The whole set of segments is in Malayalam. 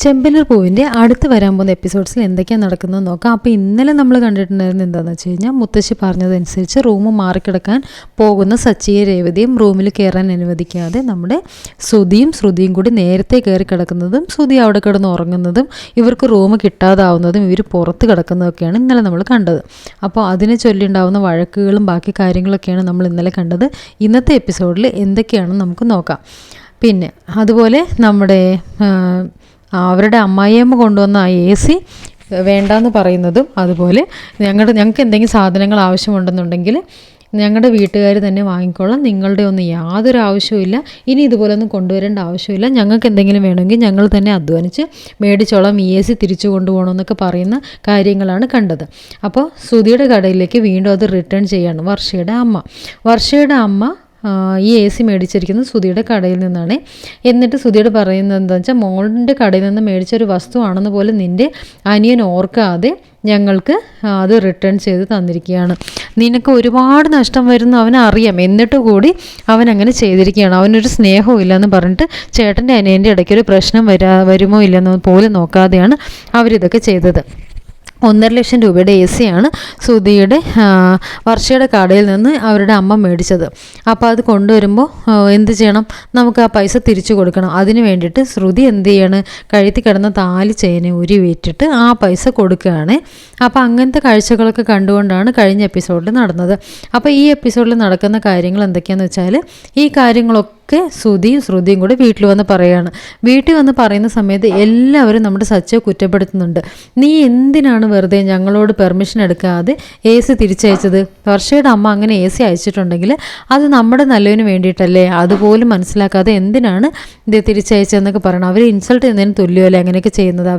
ചെമ്പനീർ പൂവിൻ്റെ അടുത്ത് വരാൻ പോകുന്ന എപ്പിസോഡ്സിൽ എന്തൊക്കെയാണ് നടക്കുന്നത് നോക്കാം. അപ്പോൾ ഇന്നലെ നമ്മൾ കണ്ടിട്ടുണ്ടായിരുന്നത് എന്താണെന്ന് വെച്ച് കഴിഞ്ഞാൽ, മുത്തശ്ശി പറഞ്ഞതനുസരിച്ച് റൂം മാറിക്കിടക്കാൻ പോകുന്ന സച്ചിയെ രേവതിയും റൂമിൽ കയറാൻ അനുവദിക്കാതെ നമ്മുടെ ശ്രുതിയും കൂടി നേരത്തെ കയറി കിടക്കുന്നതും ശ്രുതി അവിടെ കിടന്ന് ഉറങ്ങുന്നതും ഇവർക്ക് റൂം കിട്ടാതാവുന്നതും ഇവർ പുറത്ത് കിടക്കുന്നതൊക്കെയാണ് ഇന്നലെ നമ്മൾ കണ്ടത്. അപ്പോൾ അതിനെ ചൊല്ലിയുണ്ടാവുന്ന വഴക്കുകളും ബാക്കി കാര്യങ്ങളൊക്കെയാണ് നമ്മൾ ഇന്നലെ കണ്ടത്. ഇന്നത്തെ എപ്പിസോഡിൽ എന്തൊക്കെയാണെന്ന് നമുക്ക് നോക്കാം. പിന്നെ അതുപോലെ നമ്മുടെ അവരുടെ അമ്മായിയമ്മ കൊണ്ടുവന്ന ആ AC വേണ്ടാന്ന് പറയുന്നതും, അതുപോലെ ഞങ്ങൾക്ക് എന്തെങ്കിലും സാധനങ്ങൾ ആവശ്യമുണ്ടെന്നുണ്ടെങ്കിൽ ഞങ്ങളുടെ വീട്ടുകാർ തന്നെ വാങ്ങിക്കോളാം, നിങ്ങളുടെ ഒന്നും യാതൊരു ആവശ്യവുമില്ല, ഇനി ഇതുപോലൊന്നും കൊണ്ടുവരേണ്ട ആവശ്യമില്ല, ഞങ്ങൾക്ക് എന്തെങ്കിലും വേണമെങ്കിൽ ഞങ്ങൾ തന്നെ അധ്വാനിച്ച് മേടിച്ചോളാം, AC തിരിച്ചു കൊണ്ടുപോകണമെന്നൊക്കെ പറയുന്ന കാര്യങ്ങളാണ് കണ്ടത്. അപ്പോൾ ശ്രുതിയുടെ കടയിലേക്ക് വീണ്ടും അത് റിട്ടേൺ ചെയ്യാണ് വർഷയുടെ അമ്മ ഈ AC മേടിച്ചിരിക്കുന്നത് ശ്രുതിയുടെ കടയിൽ നിന്നാണ്. എന്നിട്ട് ശ്രുതിയോട് പറയുന്നത് എന്താണെന്ന് വെച്ചാൽ, മോളുടെ കടയിൽ നിന്ന് മേടിച്ചൊരു വസ്തുവാണെന്ന് പോലെ നിൻ്റെ അനിയൻ ഓർക്കാതെ ഞങ്ങൾക്ക് അത് റിട്ടേൺ ചെയ്ത് തന്നിരിക്കുകയാണ്. നിനക്ക് ഒരുപാട് നഷ്ടം വരുന്നു അവനറിയാം, എന്നിട്ട് കൂടി അവൻ അങ്ങനെ ചെയ്തിരിക്കുകയാണ്. അവനൊരു സ്നേഹവും ഇല്ലയെന്ന് പറഞ്ഞിട്ട് ചേട്ടൻ്റെ അനിയൻ്റെ ഇടയ്ക്കൊരു പ്രശ്നം വരുമോ ഇല്ലെന്ന് പോലും നോക്കാതെയാണ് അവരിതൊക്കെ ചെയ്തത്. 1.5 ലക്ഷം രൂപയുടെ AC ആണ് ശ്രുതിയുടെ വർഷയുടെ കടയിൽ നിന്ന് അവരുടെ അമ്മ മേടിച്ചത്. അപ്പോൾ അത് കൊണ്ടുവരുമ്പോൾ എന്ത് ചെയ്യണം, നമുക്ക് ആ പൈസ തിരിച്ചു കൊടുക്കണം. അതിന് വേണ്ടിയിട്ട് ശ്രുതി എന്ത് ചെയ്യാണ്, കഴുത്തി കിടന്ന താലി ചെയിനെ ഉരുവിറ്റിട്ട് ആ പൈസ കൊടുക്കുകയാണ്. അപ്പോൾ അങ്ങനത്തെ കാഴ്ചകളൊക്കെ കണ്ടുകൊണ്ടാണ് കഴിഞ്ഞ എപ്പിസോഡിൽ നടന്നത്. അപ്പോൾ ഈ എപ്പിസോഡിൽ നടക്കുന്ന കാര്യങ്ങൾ എന്തൊക്കെയാണെന്ന് വെച്ചാൽ, ഈ കാര്യങ്ങളൊക്കെ ശ്രുതിയും കൂടെ വീട്ടിൽ വന്ന് പറയുകയാണ്. വീട്ടിൽ വന്ന് പറയുന്ന സമയത്ത് എല്ലാവരും നമ്മുടെ സച്ചിയെ കുറ്റപ്പെടുത്തുന്നുണ്ട്. നീ എന്തിനാണ് വെറുതെ ഞങ്ങളോട് പെർമിഷൻ എടുക്കാതെ AC തിരിച്ചയച്ചത്? വർഷയുടെ അമ്മ അങ്ങനെ AC അയച്ചിട്ടുണ്ടെങ്കിൽ അത് നമ്മുടെ നല്ലതിന് വേണ്ടിയിട്ടല്ലേ, അതുപോലും മനസ്സിലാക്കാതെ എന്തിനാണ് ഇത് തിരിച്ചയച്ചതെന്നൊക്കെ പറയണം. അവർ ഇൻസൾട്ട് ചെയ്യുന്നതിന് തുല്യമല്ലേ അങ്ങനെയൊക്കെ ചെയ്യുന്നത്?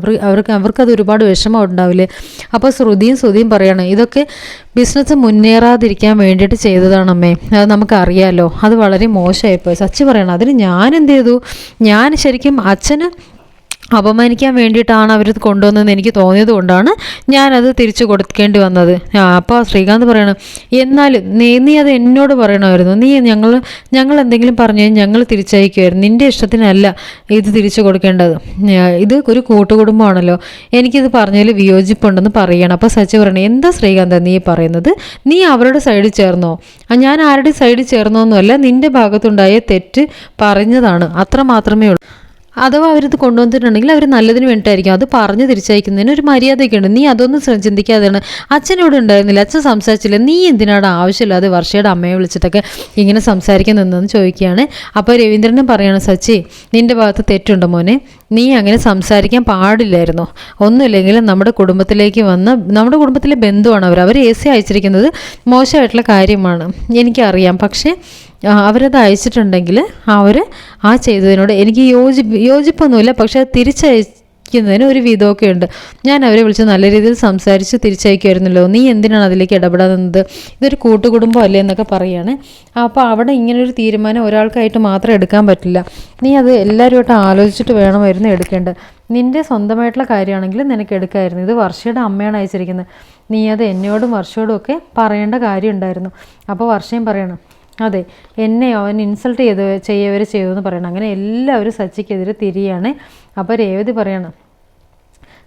അവർക്കത് ഒരുപാട് വിഷമം ഉണ്ടാവില്ലേ? അപ്പോൾ ശ്രുതിയും പറയണം, ഇതൊക്കെ ബിസിനസ് മുന്നേറാതിരിക്കാൻ വേണ്ടിയിട്ട് ചെയ്തതാണമ്മേ, അത് നമുക്കറിയാമല്ലോ, അത് വളരെ മോശമായിപ്പോയി. സച്ചി പറയണം, അതിന് ഞാൻ എന്ത് ചെയ്തു? ഞാൻ ശരിക്കും അച്ഛന് അപമാനിക്കാൻ വേണ്ടിയിട്ടാണ് അവരത് കൊണ്ടുവന്നതെന്ന് എനിക്ക് തോന്നിയത് കൊണ്ടാണ് ഞാനത് തിരിച്ചു കൊടുക്കേണ്ടി വന്നത്. അപ്പോൾ ശ്രീകാന്ത് പറയണം, എന്നാലും നീ അത് എന്നോട് പറയണമായിരുന്നു, ഞങ്ങൾ എന്തെങ്കിലും പറഞ്ഞു കഴിഞ്ഞാൽ ഞങ്ങൾ തിരിച്ചയക്കുമായിരുന്നു, നിൻ്റെ ഇഷ്ടത്തിനല്ല ഇത് തിരിച്ചു കൊടുക്കേണ്ടത്, ഇത് ഒരു കൂട്ടുകുടുംബമാണല്ലോ, എനിക്കിത് പറഞ്ഞതിൽ വിയോജിപ്പുണ്ടെന്ന് പറയണം. അപ്പോൾ സച്ചി പറയണം, എന്താ ശ്രീകാന്ത് നീ പറയുന്നത്? നീ അവരുടെ സൈഡിൽ ചേർന്നോ? ഞാൻ ആരുടെ സൈഡിൽ ചേർന്നോന്നുമല്ല, നിൻ്റെ ഭാഗത്തുണ്ടായ തെറ്റ് പറഞ്ഞതാണ്, അത്ര മാത്രമേ ഉള്ളൂ. അഥവാ അവരിത് കൊണ്ടുവന്നിട്ടുണ്ടെങ്കിൽ അവർ നല്ലതിന് വേണ്ടിയിട്ടായിരിക്കും, അത് പറഞ്ഞ് തിരിച്ചയക്കുന്നതിന് ഒരു മര്യാദയൊക്കെ ഉണ്ട്. നീ അതൊന്നും ചിന്തിക്കാതെയാണ്. അച്ഛനോട് ഉണ്ടായിരുന്നില്ല, അച്ഛൻ സംസാരിച്ചില്ല, നീ എന്തിനാണ് ആവശ്യമില്ലാതെ വർഷയുടെ അമ്മയെ വിളിച്ചിട്ടൊക്കെ ഇങ്ങനെ സംസാരിക്കുന്നതെന്ന് ചോദിക്കുകയാണ്. അപ്പോൾ രവീന്ദ്രനും പറയണം, സച്ചി നിൻ്റെ ഭാഗത്ത് തെറ്റുണ്ടോ മോനെ, നീ അങ്ങനെ സംസാരിക്കാൻ പാടില്ലായിരുന്നു. ഒന്നുമില്ലെങ്കിലും നമ്മുടെ കുടുംബത്തിലെ ബന്ധുവാണ് അവർ AC അയച്ചിരിക്കുന്നത് മോശമായിട്ടുള്ള കാര്യമാണ് എനിക്കറിയാം. പക്ഷേ അവരത് അയച്ചിട്ടുണ്ടെങ്കിൽ അവർ ആ ചെയ്തതിനോട് എനിക്ക് യോജിപ്പൊന്നുമില്ല, പക്ഷേ തിരിച്ചയക്കുന്നതിന് ഒരു വിധമൊക്കെ ഉണ്ട്. ഞാൻ അവരെ വിളിച്ച് നല്ല രീതിയിൽ സംസാരിച്ച് തിരിച്ചയക്കുമായിരുന്നല്ലോ, നീ എന്തിനാണ് അതിലേക്ക് ഇടപെടാവുന്നത്? ഇതൊരു കൂട്ടുകുടുംബം അല്ലേ എന്നൊക്കെ പറയുകയാണ്. അപ്പോൾ അവിടെ ഇങ്ങനൊരു തീരുമാനം ഒരാൾക്കായിട്ട് മാത്രം എടുക്കാൻ പറ്റില്ല, നീ അത് എല്ലാവരുമായിട്ട് ആലോചിച്ചിട്ട് വേണമായിരുന്നു എടുക്കേണ്ടത്. നിൻ്റെ സ്വന്തമായിട്ടുള്ള കാര്യമാണെങ്കിൽ നിനക്ക് എടുക്കാമായിരുന്നു, ഇത് വർഷയുടെ അമ്മയാണ് അയച്ചിരിക്കുന്നത്, നീ അത് എന്നോടും വർഷയോടും ഒക്കെ പറയേണ്ട കാര്യം ഉണ്ടായിരുന്നു. അപ്പോൾ വർഷയും പറയണം, അതെ എന്നെ അവൻ ഇൻസൾട്ട് ചെയ്യവർ ചെയ്തു പറയണം. അങ്ങനെ എല്ലാവരും സച്ചിക്കെതിരെ തിരിയാണ്. അപ്പോൾ രേവതി പറയണം,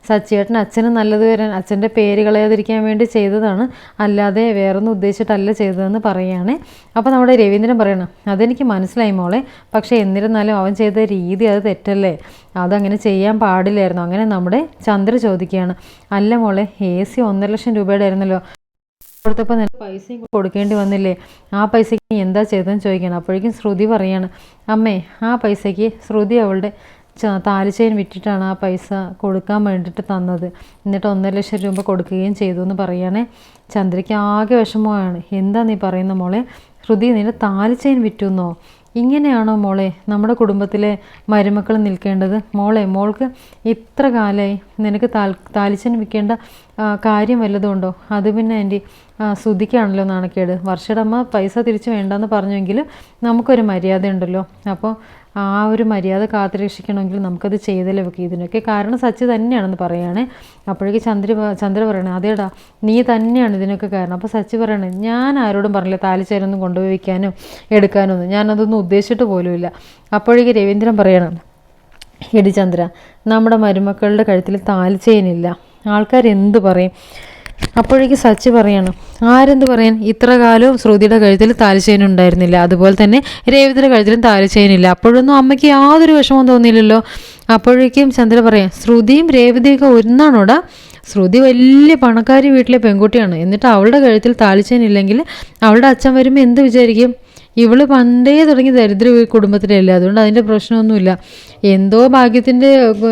സച്ചിയേട്ടൻ അച്ഛന് നല്ലത് വരാൻ അച്ഛൻ്റെ പേര് കളയാതിരിക്കാൻ വേണ്ടി ചെയ്തതാണ്, അല്ലാതെ വേറൊന്നും ഉദ്ദേശിച്ചിട്ടല്ല ചെയ്തതെന്ന് പറയുകയാണ്. അപ്പോൾ നമ്മുടെ രവീന്ദ്രൻ പറയണം, അതെനിക്ക് മനസ്സിലായി മോളെ, പക്ഷേ എന്നിരുന്നാലും അവൻ ചെയ്ത രീതി അത് തെറ്റല്ലേ, അതങ്ങനെ ചെയ്യാൻ പാടില്ലായിരുന്നു. അങ്ങനെ നമ്മുടെ ചന്ദ്ര ചോദിക്കുകയാണ്, അല്ല മോളെ AC 1.5 ലക്ഷം രൂപയുടെ ആയിരുന്നല്ലോ, കൊടുത്തപ്പോൾ നിനക്ക് പൈസയും കൊടുക്കേണ്ടി വന്നില്ലേ, ആ പൈസയ്ക്ക് നീ എന്താ ചെയ്തതെന്ന് ചോദിക്കണം. അപ്പോഴേക്കും ശ്രുതി പറയാണ്, അമ്മേ ആ പൈസയ്ക്ക് ശ്രുതി അവളുടെ താലിച്ചെയിൻ വിറ്റിട്ടാണ് ആ പൈസ കൊടുക്കാൻ വേണ്ടിയിട്ട് തന്നത്, എന്നിട്ട് 1.5 ലക്ഷം രൂപ കൊടുക്കുകയും ചെയ്തു എന്ന് പറയുകയാണെ. ചന്ദ്രയ്ക്ക് ആകെ വിഷമമാണ്. എന്താ നീ പറയുന്ന മോളെ, ശ്രുതി നിന്റെ താലിച്ചെയിൻ വിറ്റുന്നോ? ഇങ്ങനെയാണോ മോളെ നമ്മുടെ കുടുംബത്തിലെ മരുമക്കൾ നിൽക്കേണ്ടത്? മോൾക്ക് ഇത്ര കാലമായി നിനക്ക് താലിച്ചെയിൻ വിൽക്കേണ്ട കാര്യം വല്ലതുണ്ടോ? അത് പിന്നെ എൻ്റെ ശ്രുതിക്കാണല്ലോ നാണക്കേട്. വർഷയുടെ അമ്മ പൈസ തിരിച്ച് വേണ്ടെന്ന് പറഞ്ഞെങ്കിലും നമുക്കൊരു മര്യാദ ഉണ്ടല്ലോ, അപ്പോൾ ആ ഒരു മര്യാദ കാത്തുരക്ഷിക്കണമെങ്കിൽ നമുക്കത് ചെയ്തല്ലേ വെക്കുക. ഇതിനൊക്കെ കാരണം സച്ചി തന്നെയാണെന്ന് പറയുകയാണേ. അപ്പോഴേക്ക് ചന്ദ്ര പറയണേ, അതേടാ നീ തന്നെയാണ് ഇതിനൊക്കെ കാരണം. അപ്പോൾ സച്ചി പറയണേ, ഞാൻ ആരോടും പറഞ്ഞില്ല താലിച്ചേരൊന്നും കൊണ്ടുപോയി വയ്ക്കാനോ എടുക്കാനോ ഒന്നും, ഞാനതൊന്നും ഉദ്ദേശിച്ചിട്ട് പോലുമില്ല. അപ്പോഴേക്ക് രവീന്ദ്രൻ പറയണം, എടി ചന്ദ്ര, നമ്മുടെ മരുമക്കളുടെ കഴുത്തിൽ താലി ചെയിനില്ല, ആൾക്കാർ എന്ത് പറയും? അപ്പോഴേക്ക് സച്ചി പറയാണ്, ആരെന്ത് പറയാൻ, ഇത്ര കാലവും ശ്രുതിയുടെ കഴുത്തിൽ താലി ചെയിൻ ഉണ്ടായിരുന്നില്ല, അതുപോലെ തന്നെ രേവതിയുടെ കഴുത്തിലും താലി ചെയിനില്ല. അപ്പോഴൊന്നും അമ്മയ്ക്ക് യാതൊരു വിഷമവും തോന്നിയില്ലല്ലോ. അപ്പോഴേക്കും ചന്ദ്ര പറയാം, ശ്രുതിയും രേവതിയൊക്കെ ഒന്നാണോടാ? ശ്രുതി വലിയ പണക്കാരി വീട്ടിലെ പെൺകുട്ടിയാണ്, എന്നിട്ട് അവളുടെ കഴുത്തിൽ താലി ചെയിൻ ഇല്ലെങ്കിൽ അവളുടെ അച്ഛൻ വരുമ്പോൾ എന്ത് വിചാരിക്കും? ഇവള് പണ്ടേ തുടങ്ങി ദരിദ്ര കുടുംബത്തിലല്ലേ, അതുകൊണ്ട് അതിൻ്റെ പ്രശ്നമൊന്നുമില്ല. എന്തോ ഭാഗ്യത്തിൻ്റെ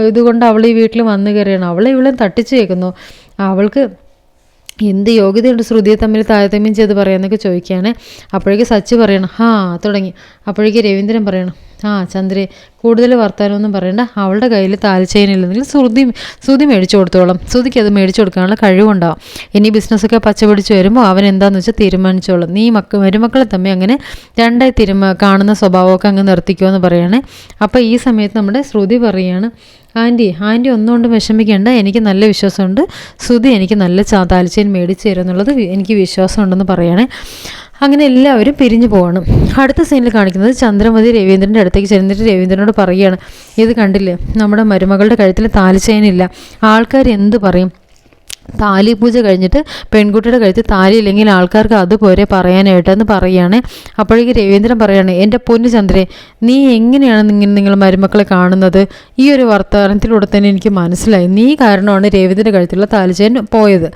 ഇതുകൊണ്ട് അവൾ ഈ വീട്ടിൽ വന്നു കയറിയാണ്. അവളെ ഇവളെ തട്ടിച്ച് കേൾക്കുന്നു. അവൾക്ക് എന്ത് യോഗ്യതയുണ്ട് ശ്രുതിയെ തമ്മിൽ താരതമ്യം ചെയ്ത് പറയാമെന്നൊക്കെ ചോദിക്കുകയാണ്. അപ്പോഴേക്ക് സച്ചി പറയണം, തുടങ്ങി. അപ്പോഴേക്ക് രവീന്ദ്രൻ പറയണം, ചന്ദ്രേ, കൂടുതൽ വർത്താനമൊന്നും പറയണ്ട, അവളുടെ കയ്യിൽ താലി ചെയിനില്ലെങ്കിൽ ശ്രുതി മേടിച്ചു കൊടുത്തോളാം. ശ്രുതിക്ക് അത് മേടിച്ചു കൊടുക്കാനുള്ള കഴിവുണ്ടാവും. ഇനി ബിസിനസ്സൊക്കെ പച്ചപിടിച്ച് വരുമ്പോൾ അവൻ എന്താണെന്ന് വെച്ചാൽ തീരുമാനിച്ചോളും. നീ മരുമക്കളെ തമ്മിൽ അങ്ങനെ രണ്ടായി കാണുന്ന സ്വഭാവമൊക്കെ അങ്ങ് നിർത്തിക്കുമെന്ന് പറയണേ. അപ്പോൾ ഈ സമയത്ത് നമ്മുടെ ശ്രുതി പറയുകയാണ്, ആൻറ്റി ഒന്നുകൊണ്ടും വിഷമിക്കേണ്ട, എനിക്ക് നല്ല വിശ്വാസമുണ്ട്, ശ്രുതി എനിക്ക് നല്ല താലിച്ചെയിൻ മേടിച്ച് തരും എന്നുള്ളത് എനിക്ക് വിശ്വാസമുണ്ടെന്ന് പറയണേ. അങ്ങനെ എല്ലാവരും പിരിഞ്ഞു പോകണം. അടുത്ത സീനിൽ കാണിക്കുന്നത് ചന്ദ്രമതി രവീന്ദ്രൻ്റെ അടുത്തേക്ക് ചെന്നിട്ട് രവീന്ദ്രനോട് പറയുകയാണ്, ഇത് കണ്ടില്ലേ, നമ്മുടെ മരുമകളുടെ കഴുത്തിൽ താലി ചെയിനില്ല, ആൾക്കാർ എന്ത് പറയും? താലി പൂജ കഴിഞ്ഞിട്ട് പെൺകുട്ടിയുടെ കഴുത്തിൽ താലി ഇല്ലെങ്കിൽ ആൾക്കാർക്ക് അതുപോലെ പറയാനായിട്ടെന്ന് പറയുകയാണ്. അപ്പോഴേക്ക് രവീന്ദ്രൻ പറയാണ്, എൻ്റെ പൊന്നു ചന്ദ്രേ, നീ എങ്ങനെയാണ് നിങ്ങൾ മരുമക്കളെ കാണുന്നത്? ഈ ഒരു വർത്തമാനത്തിലൂടെ തന്നെ എനിക്ക് മനസ്സിലായി, നീ കാരണമാണ് രവീന്ദ്രൻ്റെ കഴുത്തിലുള്ള താലിച്ചെയിൻ പോയത്.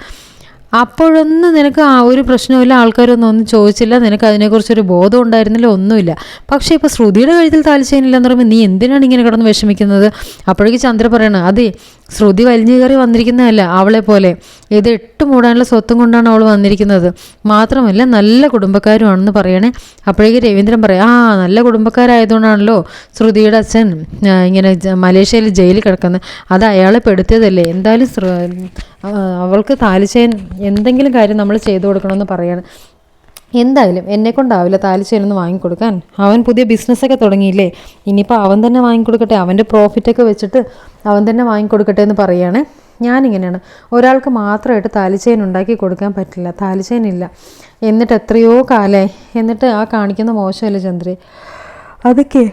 അപ്പോഴൊന്നും നിനക്ക് ആ ഒരു പ്രശ്നമില്ല, ആൾക്കാരൊന്നും ചോദിച്ചില്ല, നിനക്ക് അതിനെക്കുറിച്ചൊരു ബോധം ഉണ്ടായിരുന്നില്ല, ഒന്നുമില്ല. പക്ഷേ ഇപ്പോൾ ശ്രുതിയുടെ കഴുത്തിൽ താലി ചെയിനില്ലെന്ന് പറയുമ്പോൾ നീ എന്തിനാണ് ഇങ്ങനെ കിടന്ന് വിഷമിക്കുന്നത്? അപ്പോഴേക്ക് ചന്ദ്ര പറയണം, അതെ, ശ്രുതി വലിഞ്ഞു കയറി വന്നിരിക്കുന്നതല്ല അവളെ പോലെ, ഇത് 8 മൂടാനുള്ള സ്വത്തും കൊണ്ടാണ് അവൾ വന്നിരിക്കുന്നത്. മാത്രമല്ല നല്ല കുടുംബക്കാരുമാണെന്ന് പറയണേ. അപ്പോഴേക്ക് രവീന്ദ്രൻ പറയാം, നല്ല കുടുംബക്കാരായതുകൊണ്ടാണല്ലോ ശ്രുതിയുടെ അച്ഛൻ ഇങ്ങനെ മലേഷ്യയിൽ ജയിലിൽ കിടക്കുന്നത്. അത് അയാളെ പെടുത്തിയതല്ലേ. എന്തായാലും അവൾക്ക് താലി ചെയിൻ എന്തെങ്കിലും കാര്യം നമ്മൾ ചെയ്തു കൊടുക്കണമെന്ന് പറയാണ്. എന്തായാലും എന്നെക്കൊണ്ടാവില്ല താലി ചെയിനൊന്ന് വാങ്ങിക്കൊടുക്കാൻ. അവൻ പുതിയ ബിസിനസ്സൊക്കെ തുടങ്ങിയില്ലേ, ഇനിയിപ്പോൾ അവൻ തന്നെ വാങ്ങിക്കൊടുക്കട്ടെ, അവൻ്റെ പ്രോഫിറ്റൊക്കെ വെച്ചിട്ട് അവൻ തന്നെ വാങ്ങിക്കൊടുക്കട്ടെ എന്ന് പറയുകയാണ്. ഞാനിങ്ങനെയാണ്, ഒരാൾക്ക് മാത്രമായിട്ട് താലി ചെയിൻ ഉണ്ടാക്കി കൊടുക്കാൻ പറ്റില്ല, താലി ചെയിൻ ഇല്ല. എന്നിട്ട് എത്രയോ കാലമായി, എന്നിട്ട് ആ കാണിക്കുന്ന മോശമല്ലേ ചന്ദ്രേ? അതൊക്കെ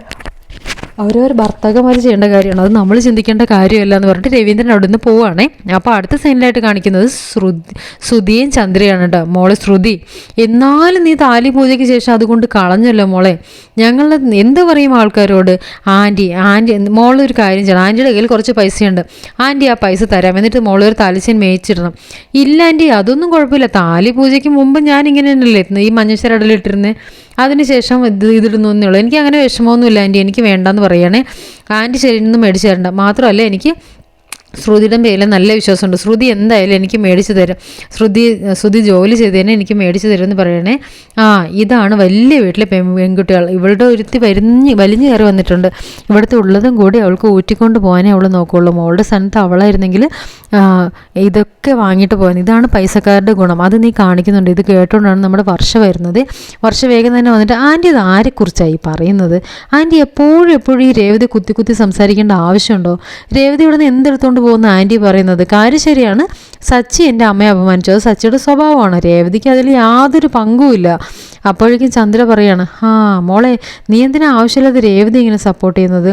അവരവർ ഭർത്താക്കന്മാർ ചെയ്യേണ്ട കാര്യമാണ്, അത് നമ്മൾ ചിന്തിക്കേണ്ട കാര്യമല്ല എന്ന് പറഞ്ഞിട്ട് രവീന്ദ്രൻ അവിടെ നിന്ന് പോവുകയാണേ. അപ്പോൾ അടുത്ത സീനിലായിട്ട് കാണിക്കുന്നത് ശ്രുതിയും ചന്ദ്രയാണ് കേട്ടോ. മോളെ ശ്രുതി, എന്നാലും നീ താലി പൂജയ്ക്ക് ശേഷം അതുകൊണ്ട് കളഞ്ഞല്ലോ മോളെ. ഞങ്ങൾ എന്ത് പറയും ആൾക്കാരോട്? ആൻറ്റി മോളൊരു കാര്യം ചെയ്യണം, ആൻറ്റിയുടെ കയ്യിൽ കുറച്ച് പൈസയുണ്ട്, ആൻറ്റി ആ പൈസ തരാം, എന്നിട്ട് മോളൊരു താലിച്ചെയിൻ മേടിച്ചിടണം. ഇല്ല ആൻറ്റി, അതൊന്നും കുഴപ്പമില്ല, താലി പൂജയ്ക്ക് മുമ്പ് ഞാൻ ഇങ്ങനെ തന്നെയല്ലേ ഈ മഞ്ഞശ്ശരടലിട്ടിരുന്നേ, അതിനുശേഷം ഇതിടുന്നേ ഉള്ളൂ, എനിക്ക് അങ്ങനെ വിഷമമൊന്നുമില്ല ആൻറ്റി, എനിക്ക് വേണ്ടെന്ന് പറയുകയാണേ. ആൻറ്റി ശരിയൊന്നും മേടിച്ചു തരണ്ട. മാത്രമല്ല എനിക്ക് ശ്രുതിയുടെ പേരിൽ നല്ല വിശ്വാസമുണ്ട്, ശ്രുതി എന്തായാലും എനിക്ക് മേടിച്ച് തരും, ശ്രുതി ജോലി ചെയ്തതിനെ എനിക്ക് മേടിച്ച് തരുമെന്ന് പറയണേ. ഇതാണ് വലിയ വീട്ടിലെ പെൺകുട്ടികൾ, ഇവളുടെ ഒരുത്തി വലിഞ്ഞു കയറി വന്നിട്ടുണ്ട്, ഇവിടുത്തെ ഉള്ളതും കൂടി അവൾക്ക് ഊറ്റിക്കൊണ്ട് പോകാനേ അവൾ നോക്കുകയുള്ളൂ. മോളുടെ സ്ഥാനത്ത് അവളായിരുന്നെങ്കിൽ ഇതൊക്കെ വാങ്ങിയിട്ട് പോകാൻ. ഇതാണ് പൈസക്കാരുടെ ഗുണം, അത് നീ കാണിക്കുന്നുണ്ട്. ഇത് കേട്ടുകൊണ്ടാണ് നമ്മുടെ വർഷ വരുന്നത്. വർഷ വേഗം തന്നെ വന്നിട്ട്, ആൻറ്റി ഇത് ആരെക്കുറിച്ചായി പറയുന്നത്? ആൻറ്റി എപ്പോഴും ഈ രേവതി കുത്തി സംസാരിക്കേണ്ട ആവശ്യമുണ്ടോ? രേവതി ഇവിടെ നിന്ന് എന്തെടുത്തോണ്ട് പോകുന്ന ആൻറ്റി പറയുന്നത് കാര്യം ശരിയാണ്. സച്ചി എൻ്റെ അമ്മയെ അപമാനിച്ചു, അത് സച്ചിയുടെ സ്വഭാവമാണ്, രേവതിക്ക് അതിൽ യാതൊരു പങ്കുമില്ല. അപ്പോഴേക്കും ചന്ദ്ര പറയാണ്, മോളെ, നീ എന്തിനാ ആവശ്യമില്ലാതെ രേവതി ഇങ്ങനെ സപ്പോർട്ട് ചെയ്യുന്നത്?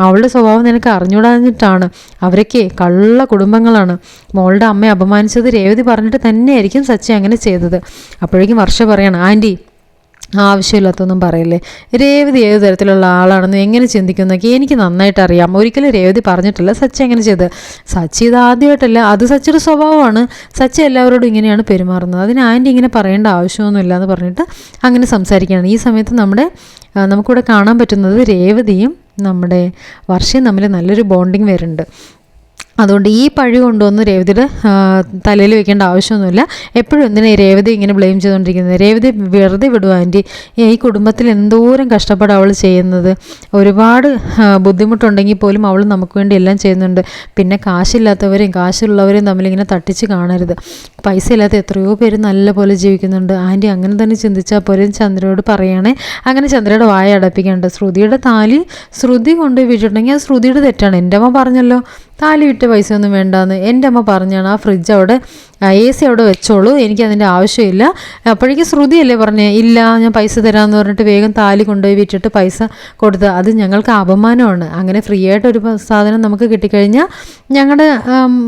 അവളുടെ സ്വഭാവം നിനക്ക് അറിഞ്ഞുകൂടാഞ്ഞിട്ടാണ്, അവരൊക്കെ കള്ള കുടുംബങ്ങളാണ്. മോളുടെ അമ്മയെ അപമാനിച്ചത് രേവതി പറഞ്ഞിട്ട് തന്നെയായിരിക്കും സച്ചി അങ്ങനെ ചെയ്തത്. അപ്പോഴേക്കും വർഷ പറയാണ്, ആൻറ്റി ആവശ്യമില്ലാത്തൊന്നും പറയില്ലേ, രേവതി ഏത് തരത്തിലുള്ള ആളാണെന്ന് എങ്ങനെ ചിന്തിക്കുന്നൊക്കെ എനിക്ക് നന്നായിട്ട് അറിയാം. ഒരിക്കലും രേവതി പറഞ്ഞിട്ടില്ല സച്ചി അങ്ങനെ ചെയ്ത്. സച്ചി ഇത് ആദ്യമായിട്ടല്ല, അത് സച്ചിയുടെ സ്വഭാവമാണ്, സച്ചി എല്ലാവരോടും ഇങ്ങനെയാണ് പെരുമാറുന്നത്, അതിന് ആൻറ്റി ഇങ്ങനെ പറയേണ്ട ആവശ്യമൊന്നുമില്ല എന്ന് പറഞ്ഞിട്ട് അങ്ങനെ സംസാരിക്കുകയാണ്. ഈ സമയത്ത് നമുക്കിവിടെ കാണാൻ പറ്റുന്നത് രേവതിയും നമ്മുടെ വർഷയും തമ്മിൽ നല്ലൊരു ബോണ്ടിങ് വരുന്നുണ്ട്. അതുകൊണ്ട് ഈ പഴി കൊണ്ടുവന്ന് രേവതിയുടെ തലയിൽ വെക്കേണ്ട ആവശ്യമൊന്നുമില്ല. എപ്പോഴും എന്തിനാ ഈ രേവതി ഇങ്ങനെ ബ്ലെയിം ചെയ്തുകൊണ്ടിരിക്കുന്നത്? രേവതി വെറുതെ വിടുക ആൻറ്റി, ഈ കുടുംബത്തിൽ എന്തോരം കഷ്ടപ്പാട് അവൾ ചെയ്യുന്നത്. ഒരുപാട് ബുദ്ധിമുട്ടുണ്ടെങ്കിൽ പോലും അവൾ നമുക്ക് വേണ്ടി എല്ലാം ചെയ്യുന്നുണ്ട്. പിന്നെ കാശില്ലാത്തവരെയും കാശുള്ളവരെയും തമ്മിലിങ്ങനെ തട്ടിച്ച് കാണരുത്. പൈസ ഇല്ലാത്ത എത്രയോ പേര് നല്ല പോലെ ജീവിക്കുന്നുണ്ട്. ആൻറ്റി അങ്ങനെ തന്നെ ചിന്തിച്ചാൽ പോലും ചന്ദ്രയോട് പറയുകയാണെ. അങ്ങനെ ചന്ദ്രയുടെ വായ അടപ്പിക്കാണ്ട് ശ്രുതിയുടെ താലി ശ്രുതി കൊണ്ടുപോയി വിട്ടിട്ടുണ്ടെങ്കിൽ അത് ശ്രുതിയുടെ തെറ്റാണ്. എൻ്റെ അമ്മ പറഞ്ഞല്ലോ, താലി വിട്ട പൈസയൊന്നും വേണ്ടാന്ന് എൻ്റെ അമ്മ പറഞ്ഞാണ്. ആ ഫ്രിഡ്ജ് അവിടെ AC അവിടെ വെച്ചോളൂ, എനിക്കതിൻ്റെ ആവശ്യമില്ല. അപ്പോഴേക്കും ശ്രുതിയല്ലേ പറഞ്ഞേ ഇല്ല ഞാൻ പൈസ തരാമെന്ന് പറഞ്ഞിട്ട് വേഗം താലി കൊണ്ടുപോയി വിറ്റിട്ട് പൈസ കൊടുത്ത്. അത് ഞങ്ങൾക്ക് അപമാനമാണ്. അങ്ങനെ ഫ്രീ ആയിട്ടൊരു സാധനം നമുക്ക് കിട്ടിക്കഴിഞ്ഞാൽ ഞങ്ങളുടെ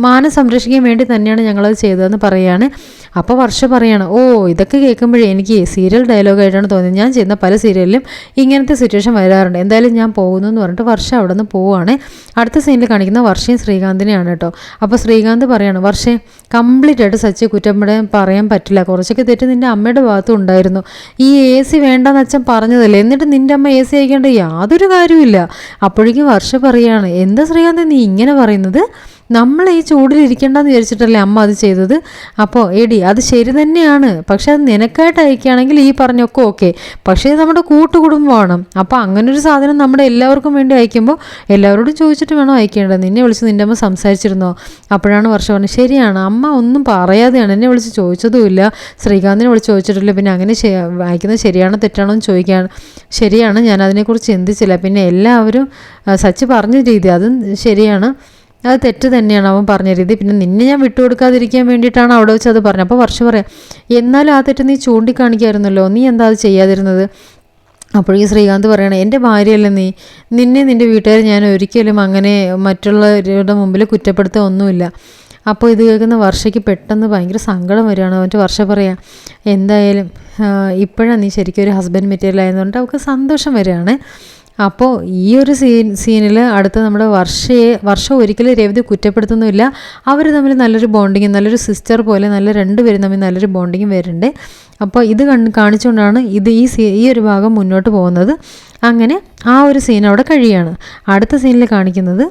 മാനം സംരക്ഷിക്കാൻ വേണ്ടി തന്നെയാണ് ഞങ്ങളത് ചെയ്തതെന്ന് പറയുകയാണ്. അപ്പോൾ വർഷ പറയാണ്, ഓ ഇതൊക്കെ കേൾക്കുമ്പോഴേ എനിക്ക് സീരിയൽ ഡയലോഗായിട്ടാണ് തോന്നിയത്. ഞാൻ ചെയ്യുന്ന പല സീരിയലിലും ഇങ്ങനത്തെ സിറ്റുവേഷൻ വരാറുണ്ട്. എന്തായാലും ഞാൻ പോകുന്നു എന്ന് പറഞ്ഞിട്ട് വർഷ അവിടെ നിന്ന് പോവുകയാണ്. അടുത്ത സീനിൽ കാണിക്കുന്ന വർഷയും ശ്രീകാന്തിനെയാണ് കേട്ടോ. അപ്പോൾ ശ്രീകാന്ത് പറയാണ്, വർഷേ കംപ്ലീറ്റ് ആയിട്ട് സച്ചി പറയാൻ പറ്റില്ല, കുറച്ചൊക്കെ തെറ്റ് നിൻ്റെ അമ്മയുടെ ഭാഗത്തും ഉണ്ടായിരുന്നു. ഈ AC വേണ്ടെന്ന് അച്ഛൻ പറഞ്ഞതല്ലേ, എന്നിട്ട് നിൻ്റെ അമ്മ AC അയക്കേണ്ട യാതൊരു കാര്യമില്ല. അപ്പോഴേക്കും വർഷ പറയാണ്, എന്താ ശ്രീകാന്ത് നീ ഇങ്ങനെ പറയുന്നത്, നമ്മൾ ഈ ചൂടിലിരിക്കേണ്ടെന്ന് വിചാരിച്ചിട്ടല്ലേ അമ്മ അത് ചെയ്തത്. അപ്പോൾ എടി അത് ശരി തന്നെയാണ്, പക്ഷെ അത് നിനക്കായിട്ട് അയക്കുകയാണെങ്കിൽ ഈ പറഞ്ഞൊക്കെ ഓക്കെ, പക്ഷേ നമ്മുടെ കൂട്ടുകുടുംബമാണ്. അപ്പോൾ അങ്ങനൊരു സാധനം നമ്മുടെ എല്ലാവർക്കും വേണ്ടി അയക്കുമ്പോൾ എല്ലാവരോടും ചോദിച്ചിട്ട് വേണം അയക്കേണ്ടത്. നിന്നെ വിളിച്ച് നിൻ്റെ അമ്മ സംസാരിച്ചിരുന്നോ? അപ്പോഴാണ് വർഷം പറഞ്ഞത്, ശരിയാണ് അമ്മ ഒന്നും പറയാതെയാണ് എന്നെ വിളിച്ച് ചോദിച്ചതുമില്ല, ശ്രീകാന്തിനെ വിളിച്ച് ചോദിച്ചിട്ടില്ല, പിന്നെ അങ്ങനെ അയക്കുന്നത് ശരിയാണോ തെറ്റാണോ എന്ന് ചോദിക്കുകയാണ്. ശരിയാണ്, ഞാൻ അതിനെക്കുറിച്ച് ചിന്തിച്ചില്ല. പിന്നെ എല്ലാവരും സച്ചി പറഞ്ഞ രീതി അതും ശരിയാണ്, അത് തെറ്റ് തന്നെയാണ് അവൻ പറഞ്ഞ രീതി. പിന്നെ നിന്നെ ഞാൻ വിട്ടുകൊടുക്കാതിരിക്കാൻ വേണ്ടിയിട്ടാണ് അവിടെ വെച്ച് അത് പറഞ്ഞത്. അപ്പോൾ വർഷം പറയാം, എന്നാലും ആ തെറ്റ് നീ ചൂണ്ടിക്കാണിക്കായിരുന്നല്ലോ, നീ എന്താ അത് ചെയ്യാതിരുന്നത്? അപ്പോഴേക്കും ശ്രീകാന്ത് പറയണേ, എൻ്റെ ഭാര്യയല്ലേ നീ, നിന്നെ നിൻ്റെ വീട്ടുകാർ ഞാൻ ഒരിക്കലും അങ്ങനെ മറ്റുള്ളവരുടെ മുമ്പിൽ കുറ്റപ്പെടുത്തുക ഒന്നുമില്ല. അപ്പോൾ ഇത് കേൾക്കുന്ന വർഷയ്ക്ക് പെട്ടെന്ന് ഭയങ്കര സങ്കടം വരികയാണ്. എന്നിട്ട് വർഷ പറയാം, എന്തായാലും ഇപ്പോഴാണ് നീ ശരിക്കും ഒരു ഹസ്ബൻഡ് മെറ്റീരിയൽ ആയതുകൊണ്ട് അവൾക്ക് സന്തോഷം വരികയാണ്. അപ്പോൾ ഈ ഒരു സീനിൽ അടുത്ത് നമ്മുടെ വർഷം ഒരിക്കലും രേവതി കുറ്റപ്പെടുത്തുന്നില്ല. അവർ തമ്മിൽ നല്ലൊരു ബോണ്ടിങ്, നല്ലൊരു സിസ്റ്റർ പോലെ നല്ല രണ്ടുപേരും തമ്മിൽ നല്ലൊരു ബോണ്ടിങ് വരുന്നുണ്ട്. അപ്പോൾ ഇത് കാണിച്ചുകൊണ്ടാണ് ഈ ഒരു ഭാഗം മുന്നോട്ട് പോകുന്നത്. അങ്ങനെ ആ ഒരു സീൻ അവിടെ കഴിയുകയാണ്. അടുത്ത സീനിൽ കാണിക്കുന്നത്